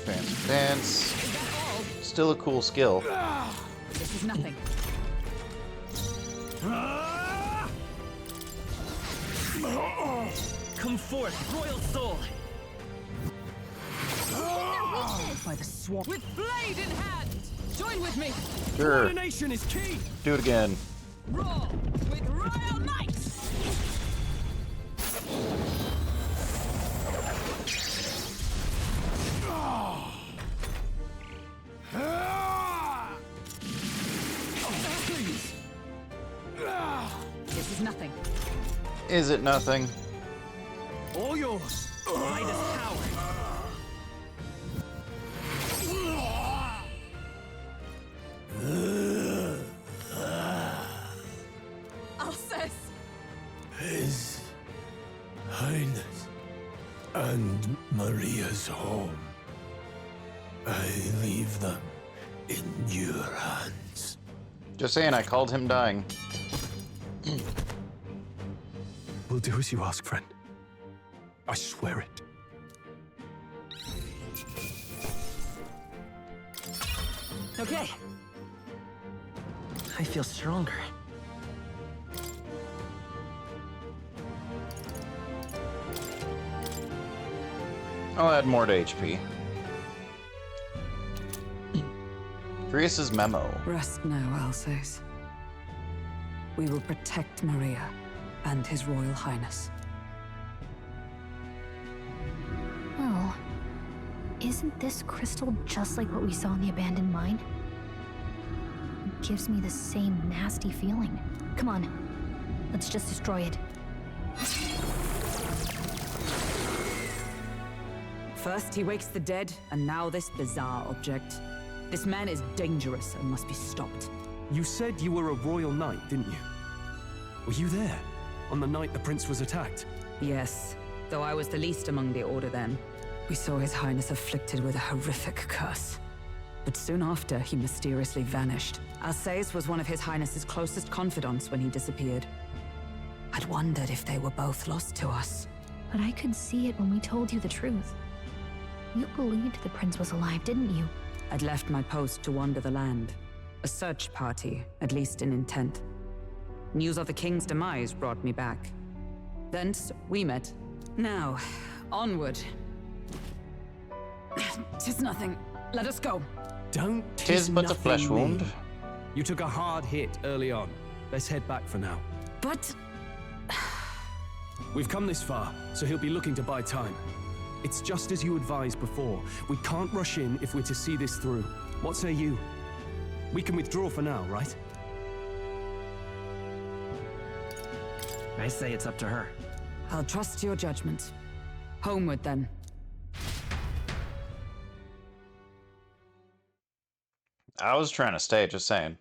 Fancy dance. Still a cool skill. This is nothing. Come forth, royal soul! By the sword. With blade in hand! Join with me! Sure. Coordination is key! Do it again. Roar with royal might! Please. This is nothing. Is it nothing? All yours! Midas power! Alcest! His Highness and Maria's home. I leave them in your hands. Just saying, I called him dying. We'll do as you ask, friend. I swear it. Okay. I feel stronger. I'll add more to HP. Drius's memo. Rest now, Alcest. We will protect Maria and His Royal Highness. Oh, isn't this crystal just like what we saw in the abandoned mine? It gives me the same nasty feeling. Come on, let's just destroy it. First he wakes the dead, and now this bizarre object. This man is dangerous and must be stopped. You said you were a royal knight, didn't you? Were you there on the night the prince was attacked? Yes, though I was the least among the Order then. We saw His Highness afflicted with a horrific curse. But soon after, he mysteriously vanished. Alsace was one of His Highness's closest confidants when he disappeared. I'd wondered if they were both lost to us. But I could see it when we told you the truth. You believed the prince was alive, didn't you? I'd left my post to wander the land. A search party, at least in intent. News of the king's demise brought me back. Thence, we met. Now, onward. 'Tis nothing. Let us go. Don't. 'Tis but a nothing, flesh me. wound. You took a hard hit early on. Let's head back for now. But... We've come this far, so he'll be looking to buy time. It's just as you advised before. We can't rush in if we're to see this through. What say you? We can withdraw for now, right? I say it's up to her. I'll trust your judgment. Homeward, then. I was trying to stay, just saying.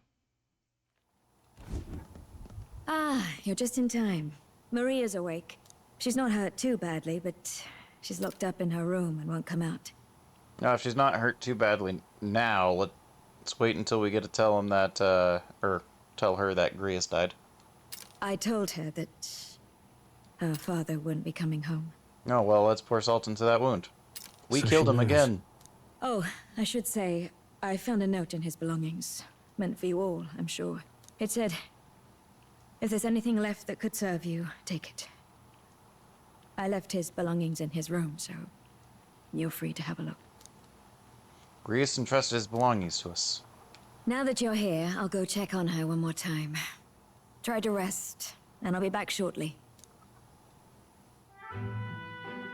Ah, you're just in time. Maria's awake. She's not hurt too badly, but she's locked up in her room and won't come out. No, if she's not hurt too badly now, let's wait until we get to tell him that, or tell her that Grius died. I told her that her father wouldn't be coming home. Oh, well, let's pour salt into that wound. We So killed she him knows. again. Oh, I should say, I found a note in his belongings. Meant for you all, I'm sure. It said, if there's anything left that could serve you, take it. I left his belongings in his room, so you're free to have a look. Grius entrusted his belongings to us. Now that you're here, I'll go check on her one more time. Try to rest, and I'll be back shortly.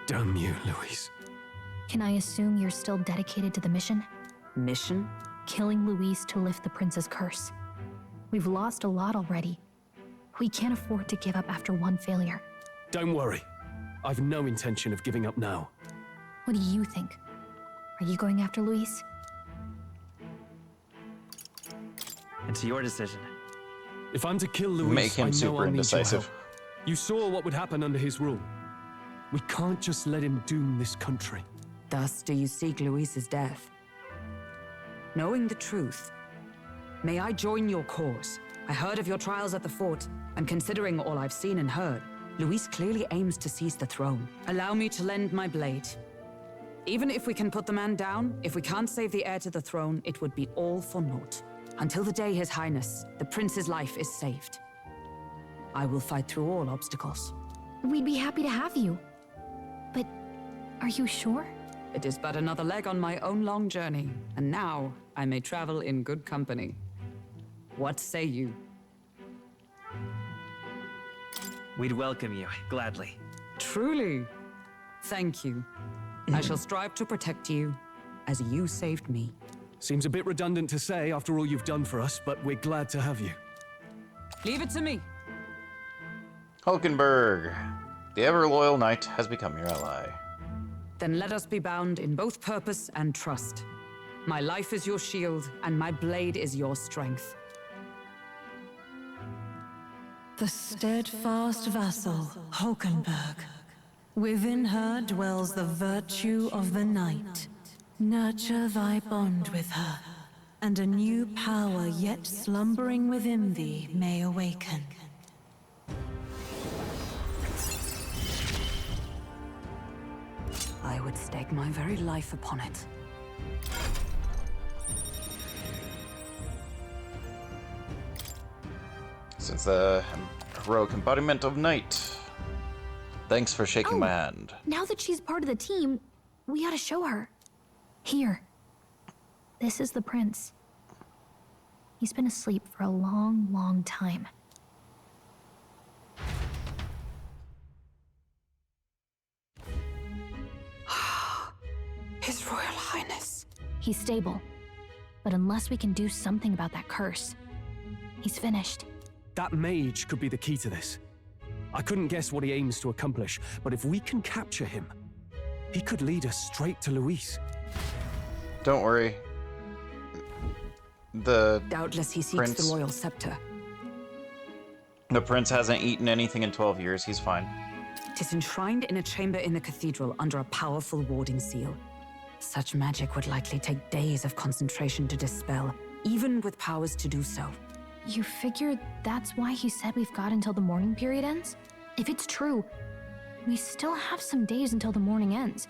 Damn you, Louise. Can I assume you're still dedicated to the mission? Mission? Killing Louise to lift the prince's curse. We've lost a lot already. We can't afford to give up after one failure. Don't worry. I've no intention of giving up now. What do you think? Are you going after Louise? It's your decision. If I'm to kill Louise, Make him I know super I'll need your indecisive. help. You saw what would happen under his rule. We can't just let him doom this country. Thus do you seek Louise's death. Knowing the truth, may I join your cause? I heard of your trials at the fort, and considering all I've seen and heard, Louise clearly aims to seize the throne. Allow me to lend my blade. Even if we can put the man down, if we can't save the heir to the throne, it would be all for naught. Until the day His Highness, the prince's life is saved. I will fight through all obstacles. We'd be happy to have you. But are you sure? It is but another leg on my own long journey, and now I may travel in good company. What say you? We'd welcome you, gladly. Truly? Thank you. I shall strive to protect you, as you saved me. Seems a bit redundant to say after all you've done for us, but we're glad to have you. Leave it to me. Hulkenberg, the ever-loyal knight has become your ally. Then let us be bound in both purpose and trust. My life is your shield, and my blade is your strength. The steadfast vassal, Hulkenberg. Within her dwells the virtue of the knight. Nurture thy bond with her, and a new power yet slumbering within thee may awaken. I would stake my very life upon it. Since the heroic embodiment of night. Thanks for shaking my hand. Now that she's part of the team, we ought to show her. Here. This is the prince. He's been asleep for a long, long time. His Royal Highness. He's stable. But unless we can do something about that curse, he's finished. That mage could be the key to this. I couldn't guess what he aims to accomplish, but if we can capture him, he could lead us straight to Louise. Don't worry. The Doubtless he seeks prince, the royal scepter. The prince hasn't eaten anything in 12 years. He's fine. 'Tis enshrined in a chamber in the cathedral under a powerful warding seal. Such magic would likely take days of concentration to dispel, even with powers to do so. You figure that's why he said we've got until the mourning period ends? If it's true, we still have some days until the mourning ends.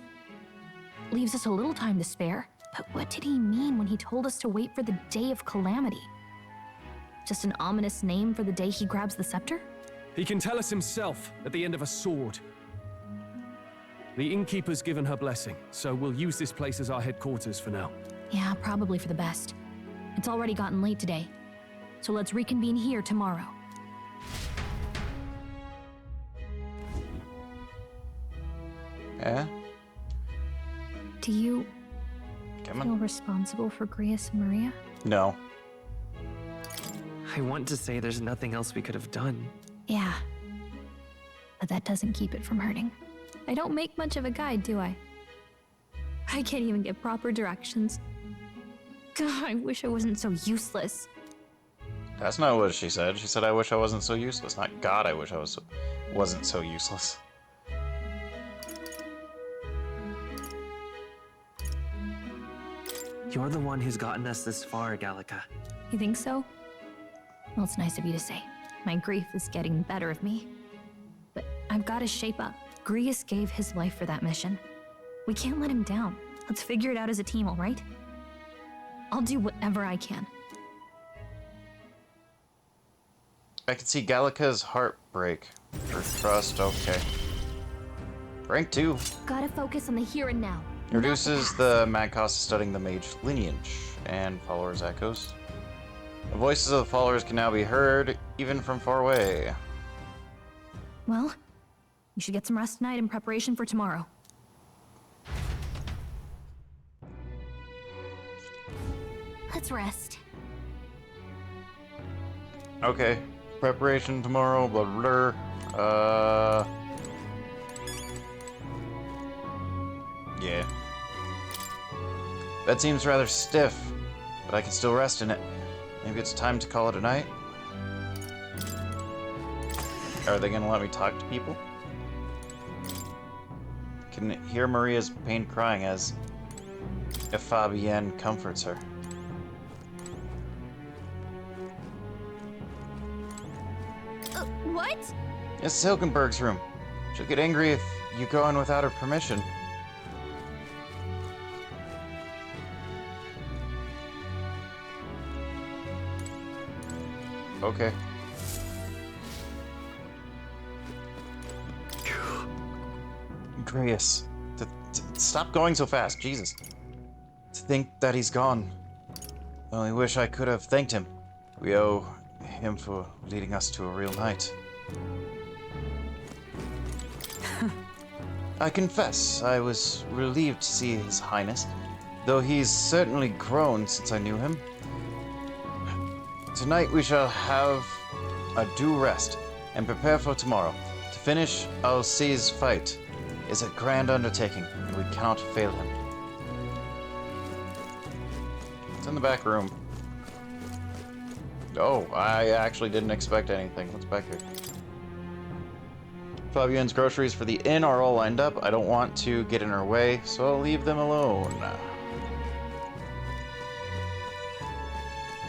Leaves us a little time to spare. But what did he mean when he told us to wait for the Day of Calamity? Just an ominous name for the day he grabs the scepter? He can tell us himself at the end of a sword. The innkeeper's given her blessing, so we'll use this place as our headquarters for now. Yeah, probably for the best. It's already gotten late today, so let's reconvene here tomorrow. Yeah? Do you Come feel on. responsible for Grius and Maria? No. I want to say there's nothing else we could have done. Yeah. But that doesn't keep it from hurting. I don't make much of a guide, do I? I can't even get proper directions. God, I wish I wasn't so useless. That's not what she said. She said, I wish I wasn't so useless. Not God, I wish I wasn't so useless. You're the one who's gotten us this far, Gallica. You think so? Well, it's nice of you to say. My grief is getting the better of me. But I've got to shape up. Grius gave his life for that mission. We can't let him down. Let's figure it out as a team, all right? I'll do whatever I can. I can see Gallica's heart break. For trust, okay. Rank 2. Gotta focus on the here and now. Reduces the mad cost of studying the mage lineage and followers' echoes. The voices of the followers can now be heard, even from far away. Well, you should get some rest tonight in preparation for tomorrow. Let's rest. Okay. Preparation tomorrow, blah blah blah. Yeah. Bed seems rather stiff, but I can still rest in it. Maybe it's time to call it a night? Are they gonna let me talk to people? Can hear Maria's pain crying as if Fabienne comforts her. What? It's Hilkenberg's room. She'll get angry if you go in without her permission. Okay. Grius, stop going so fast, Jesus. To think that he's gone. I only wish I could have thanked him. We owe him for leading us to a real night. I confess, I was relieved to see His Highness, though he's certainly grown since I knew him. Tonight we shall have a due rest and prepare for tomorrow. To finish Alcée's fight is a grand undertaking, and we cannot fail him. It's in the back room. Oh, I actually didn't expect anything. What's back here? Fabienne's groceries for the inn are all lined up. I don't want to get in her way, so I'll leave them alone.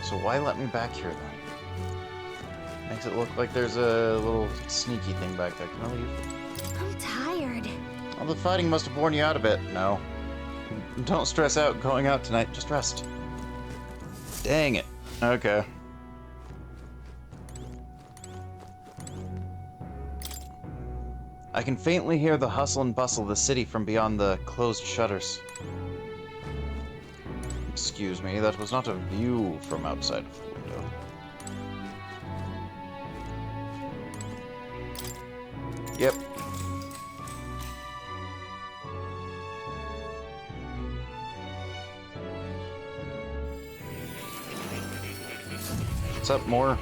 So why let me back here then? Makes it look like there's a little sneaky thing back there. Can I leave? I'm tired. Well, the fighting must have worn you out a bit. No. Don't stress out going out tonight. Just rest. Dang it. Okay. I can faintly hear the hustle and bustle of the city from beyond the closed shutters. Excuse me, that was not a view from outside of the window. Yep. What's up, more?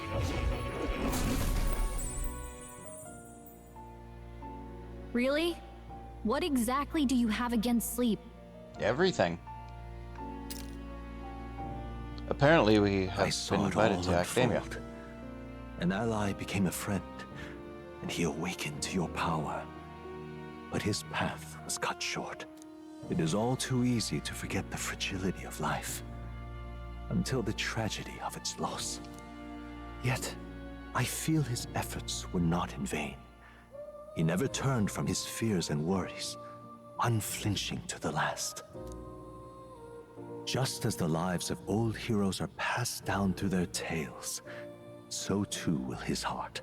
Really? What exactly do you have against sleep? Everything. Apparently we have been invited to Academia. An ally became a friend, and he awakened to your power. But his path was cut short. It is all too easy to forget the fragility of life, until the tragedy of its loss. Yet, I feel his efforts were not in vain. He never turned from his fears and worries, unflinching to the last. Just as the lives of old heroes are passed down through their tales, so too will his heart.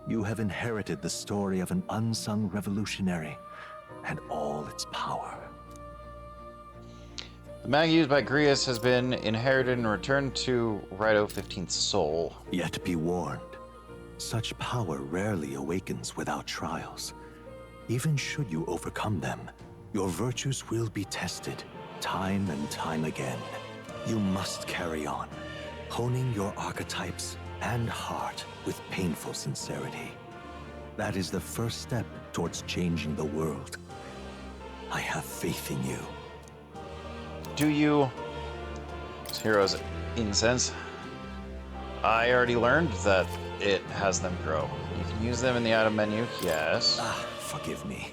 You have inherited the story of an unsung revolutionary and all its power. The mag used by Grius has been inherited and returned to Rito 15th soul. Yet be warned, such power rarely awakens without trials. Even should you overcome them, your virtues will be tested, time and time again. You must carry on, honing your archetypes and heart with painful sincerity. That is the first step towards changing the world. I have faith in you. Do you? Heroes incense. I already learned that it has them grow. You can use them in the item menu, yes. Forgive me.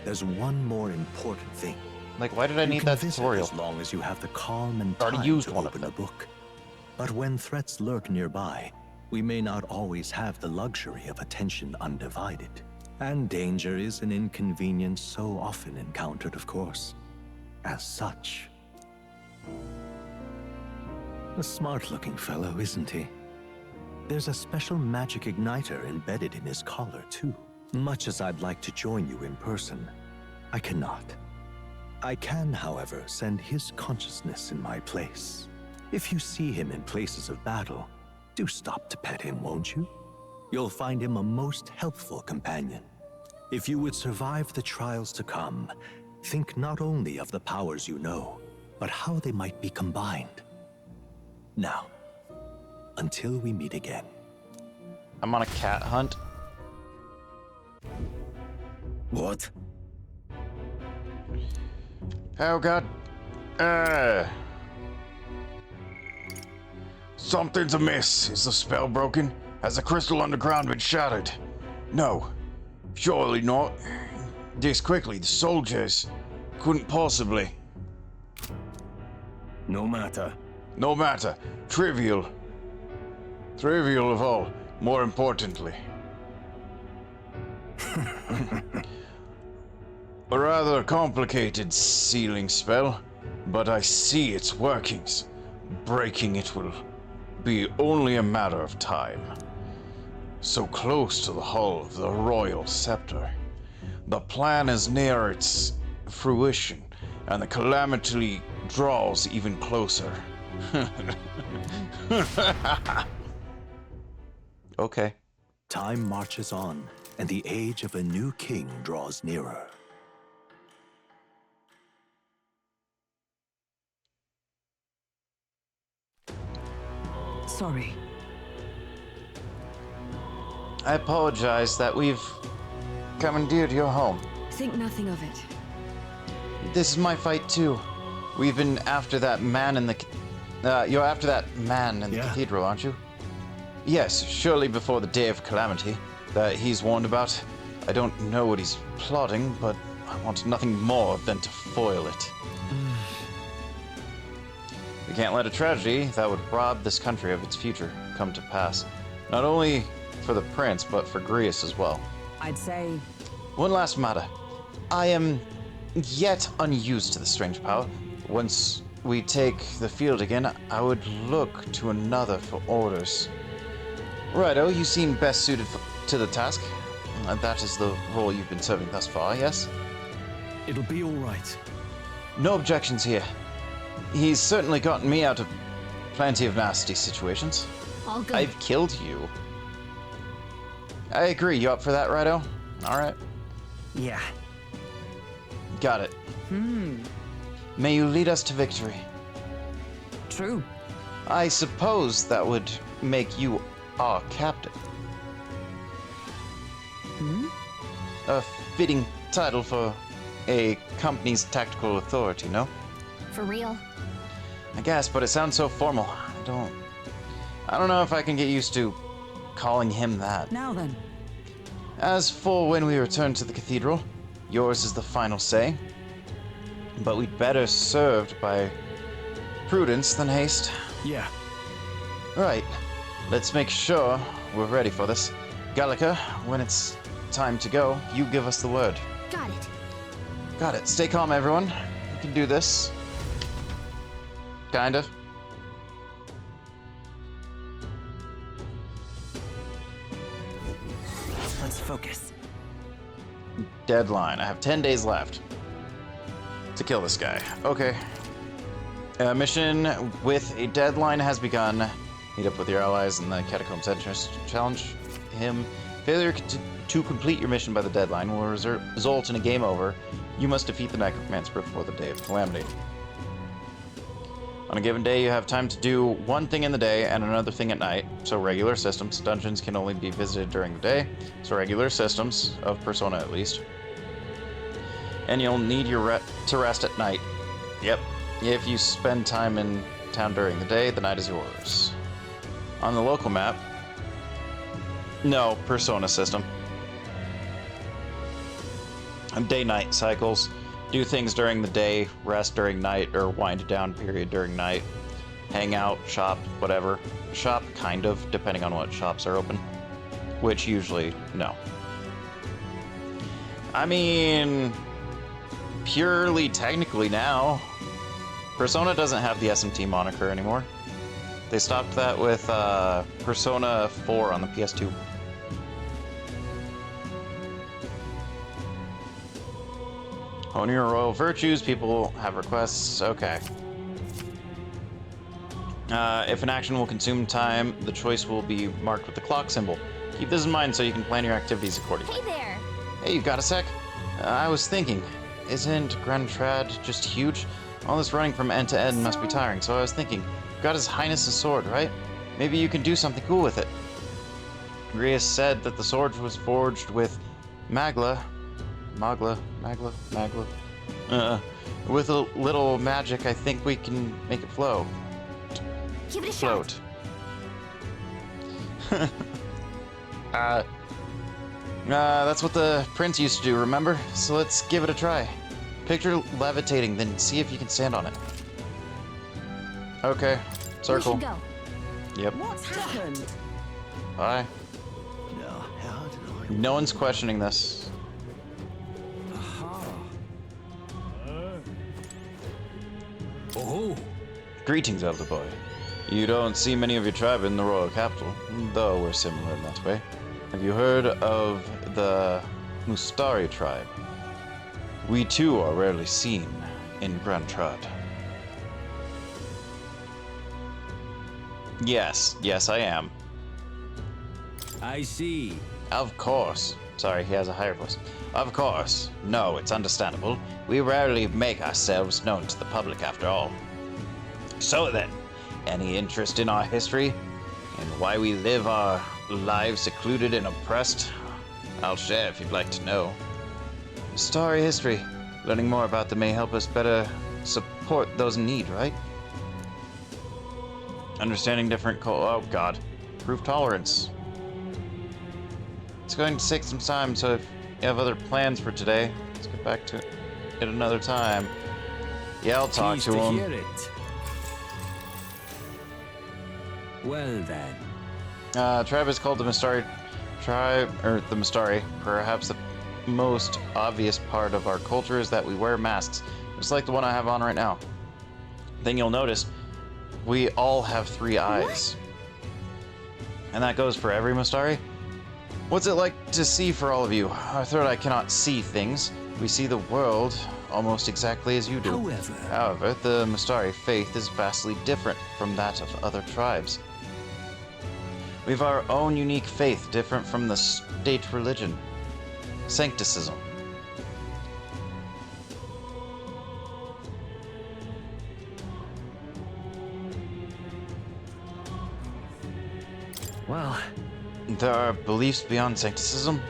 There's one more important thing. Like, why did I need that tutorial? As long as you have the calm and already time used to one open of a book. But when threats lurk nearby, we may not always have the luxury of attention undivided. And danger is an inconvenience so often encountered, of course. As such. A smart-looking fellow, isn't he? There's a special magic igniter embedded in his collar, too. Much as I'd like to join you in person, I cannot. I can, however, send his consciousness in my place. If you see him in places of battle, do stop to pet him, won't you? You'll find him a most helpful companion. If you would survive the trials to come, think not only of the powers you know, but how they might be combined. Now, until we meet again. I'm on a cat hunt. What? Oh god. Something's amiss. Is the spell broken? Has the crystal underground been shattered? No. Surely not. This quickly, the soldiers couldn't possibly. No matter. No matter. Trivial. Trivial of all. More importantly. A rather complicated sealing spell, but I see its workings. Breaking it will be only a matter of time. So close to the hull of the royal scepter. The plan is near its fruition, and the calamity draws even closer. Okay. Time marches on, and the age of a new king draws nearer. Sorry. I apologize that we've commandeered your home. Think nothing of it. This is my fight too. We've been after that man in the... you're after that man in the cathedral, aren't you? Yes, surely before the day of calamity that he's warned about. I don't know what he's plotting, but I want nothing more than to foil it. We can't let a tragedy that would rob this country of its future come to pass. Not only for the prince, but for Grius as well. I'd say... One last matter. I am yet unused to the strange power. Once we take the field again, I would look to another for orders. Righto, you seem best suited to the task. That is the role you've been serving thus far, yes? It'll be all right. No objections here. He's certainly gotten me out of plenty of nasty situations. All good. I've killed you. I agree. You up for that, Righto? All right. Yeah. Got it. May you lead us to victory. True. I suppose that would make you our captain. A fitting title for a company's tactical authority, no? For real. I guess, but it sounds so formal. I don't know if I can get used to calling him that. Now then. As for when we return to the cathedral, yours is the final say. but we'd better served by prudence than haste. Yeah. Right. Let's make sure we're ready for this. Gallica, when it's time to go, you give us the word. Got it. Got it. Stay calm, everyone. You can do this. Kind of. Let's focus. Deadline. I have 10 days left to kill this guy. Okay. Mission with a deadline has begun. Meet up with your allies in the Catacombs entrance to challenge him. Failure to complete your mission by the deadline will result in a game over. You must defeat the Necromancer before the Day of Calamity. On a given day, you have time to do one thing in the day and another thing at night. So regular systems. Dungeons can only be visited during the day. So regular systems, of Persona at least. And you'll need to rest at night. Yep. If you spend time in town during the day, the night is yours. On the local map, no, Persona system. Day-night cycles. Do things during the day, rest during night, or wind down period during night. Hang out, shop, whatever. Shop, kind of, depending on what shops are open. Which usually, no. I mean, purely technically now, Persona doesn't have the SMT moniker anymore. They stopped that with Persona 4 on the PS2. Hone your royal virtues. People have requests. Okay. If an action will consume time, the choice will be marked with the clock symbol. Keep this in mind so you can plan your activities accordingly. Hey there! Hey, you got a sec? I was thinking, isn't Grand Trad just huge? All this running from end to end must be tiring, so I was thinking, you've got His Highness's sword, right? Maybe you can do something cool with it. Grius said that the sword was forged with Magla. With a little magic, I think we can make it flow. Give it a Float. That's what the prince used to do, remember? So let's give it a try. Picture levitating, then see if you can stand on it. Okay. Circle. We should go. Yep. What's happened? Bye. No one's questioning this. Oh. Greetings, elder boy. You don't see many of your tribe in the royal capital, though we're similar in that way. Have you heard of the Mustari tribe? We too are rarely seen in Grand Trad. Yes, I am. I see. Of course. Sorry, he has a higher voice. Of course. No, it's understandable. We rarely make ourselves known to the public after all. So then, any interest in our history? And why we live our lives secluded and oppressed? I'll share if you'd like to know. Story history. Learning more about them may help us better support those in need, right? Understanding different oh god. Proof tolerance. It's going to take some time, so if you have other plans for today, let's get back to it at another time. Yeah, I'll talk Pleased to him. Hear it. Well then. Tribe is called the Mustari tribe, or the Mustari. Perhaps the most obvious part of our culture is that we wear masks, just like the one I have on right now. Then you'll notice we all have 3 eyes. And that goes for every Mustari. What's it like to see for all of you? Our third eye cannot see things. We see the world almost exactly as you do. However, the Mustari faith is vastly different from that of other tribes. We have our own unique faith, different from the state religion. Sancticism. Well, there are beliefs beyond sancticism?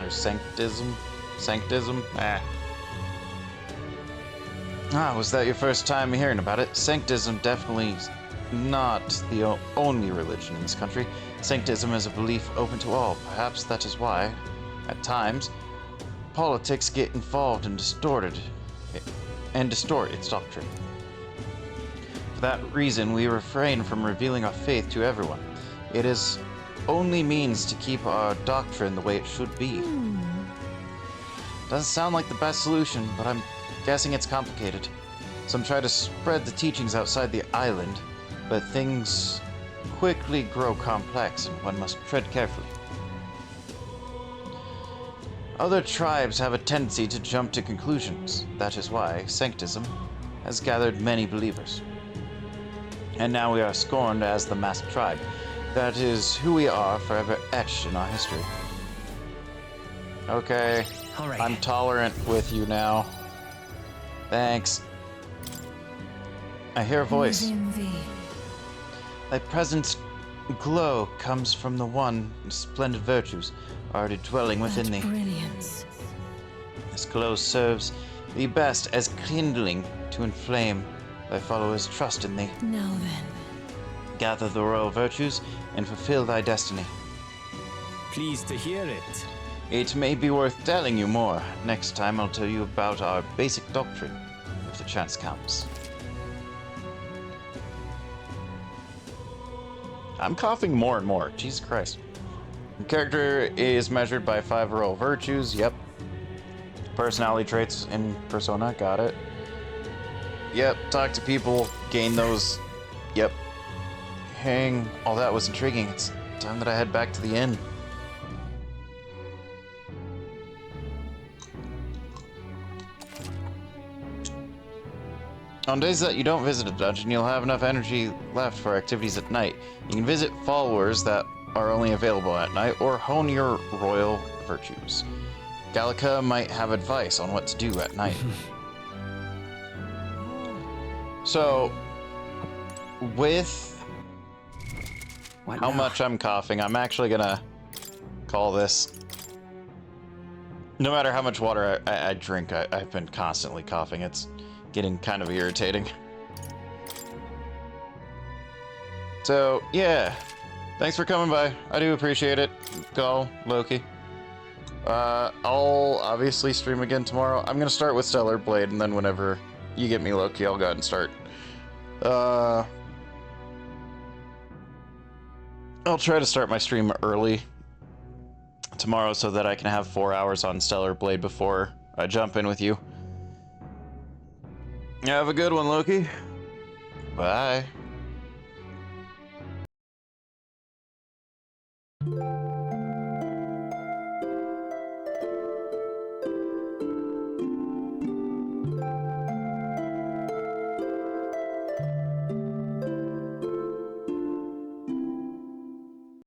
Or sanctism? Sanctism? Was that your first time hearing about it? Sanctism definitely not the only religion in this country. Sanctism is a belief open to all. Perhaps that is why, at times, politics get involved and distorted and distort its doctrine. For that reason, we refrain from revealing our faith to everyone. It is only means to keep our doctrine the way it should be. Doesn't sound like the best solution, but I'm guessing it's complicated. Some try to spread the teachings outside the island, but things quickly grow complex and one must tread carefully. Other tribes have a tendency to jump to conclusions. That is why Sanctism has gathered many believers. And now we are scorned as the masked tribe. That is who we are, forever etched in our history. Okay, I'm tolerant with you now. Thanks. I hear a voice. Thy presence glow comes from the one splendid virtues already dwelling within thee. Brilliance. This glow serves thee best as kindling to inflame thy followers' trust in thee. Now then. Gather the royal virtues and fulfill thy destiny. Pleased to hear it. It may be worth telling you more. Next time I'll tell you about our basic doctrine, if the chance comes. I'm coughing more and more. Jesus Christ. The character is measured by 5 royal virtues. Yep. Personality traits in Persona. Got it. Yep. Talk to people. Gain those. Yep. Hang. Oh, that was intriguing. It's time that I head back to the inn. On days that you don't visit a dungeon, you'll have enough energy left for activities at night. You can visit followers that are only available at night, or hone your royal virtues. Gallica might have advice on what to do at night. So, with how much I'm coughing, I'm actually gonna call this. No matter how much water I drink, I've been constantly coughing. It's getting kind of irritating. So, yeah. Thanks for coming by. I do appreciate it. Go, Loki. I'll obviously stream again tomorrow. I'm gonna start with Stellar Blade, and then whenever you get me Loki, I'll go ahead and start. I'll try to start my stream early tomorrow so that I can have 4 hours on Stellar Blade before I jump in with you. Have a good one, Loki. Bye.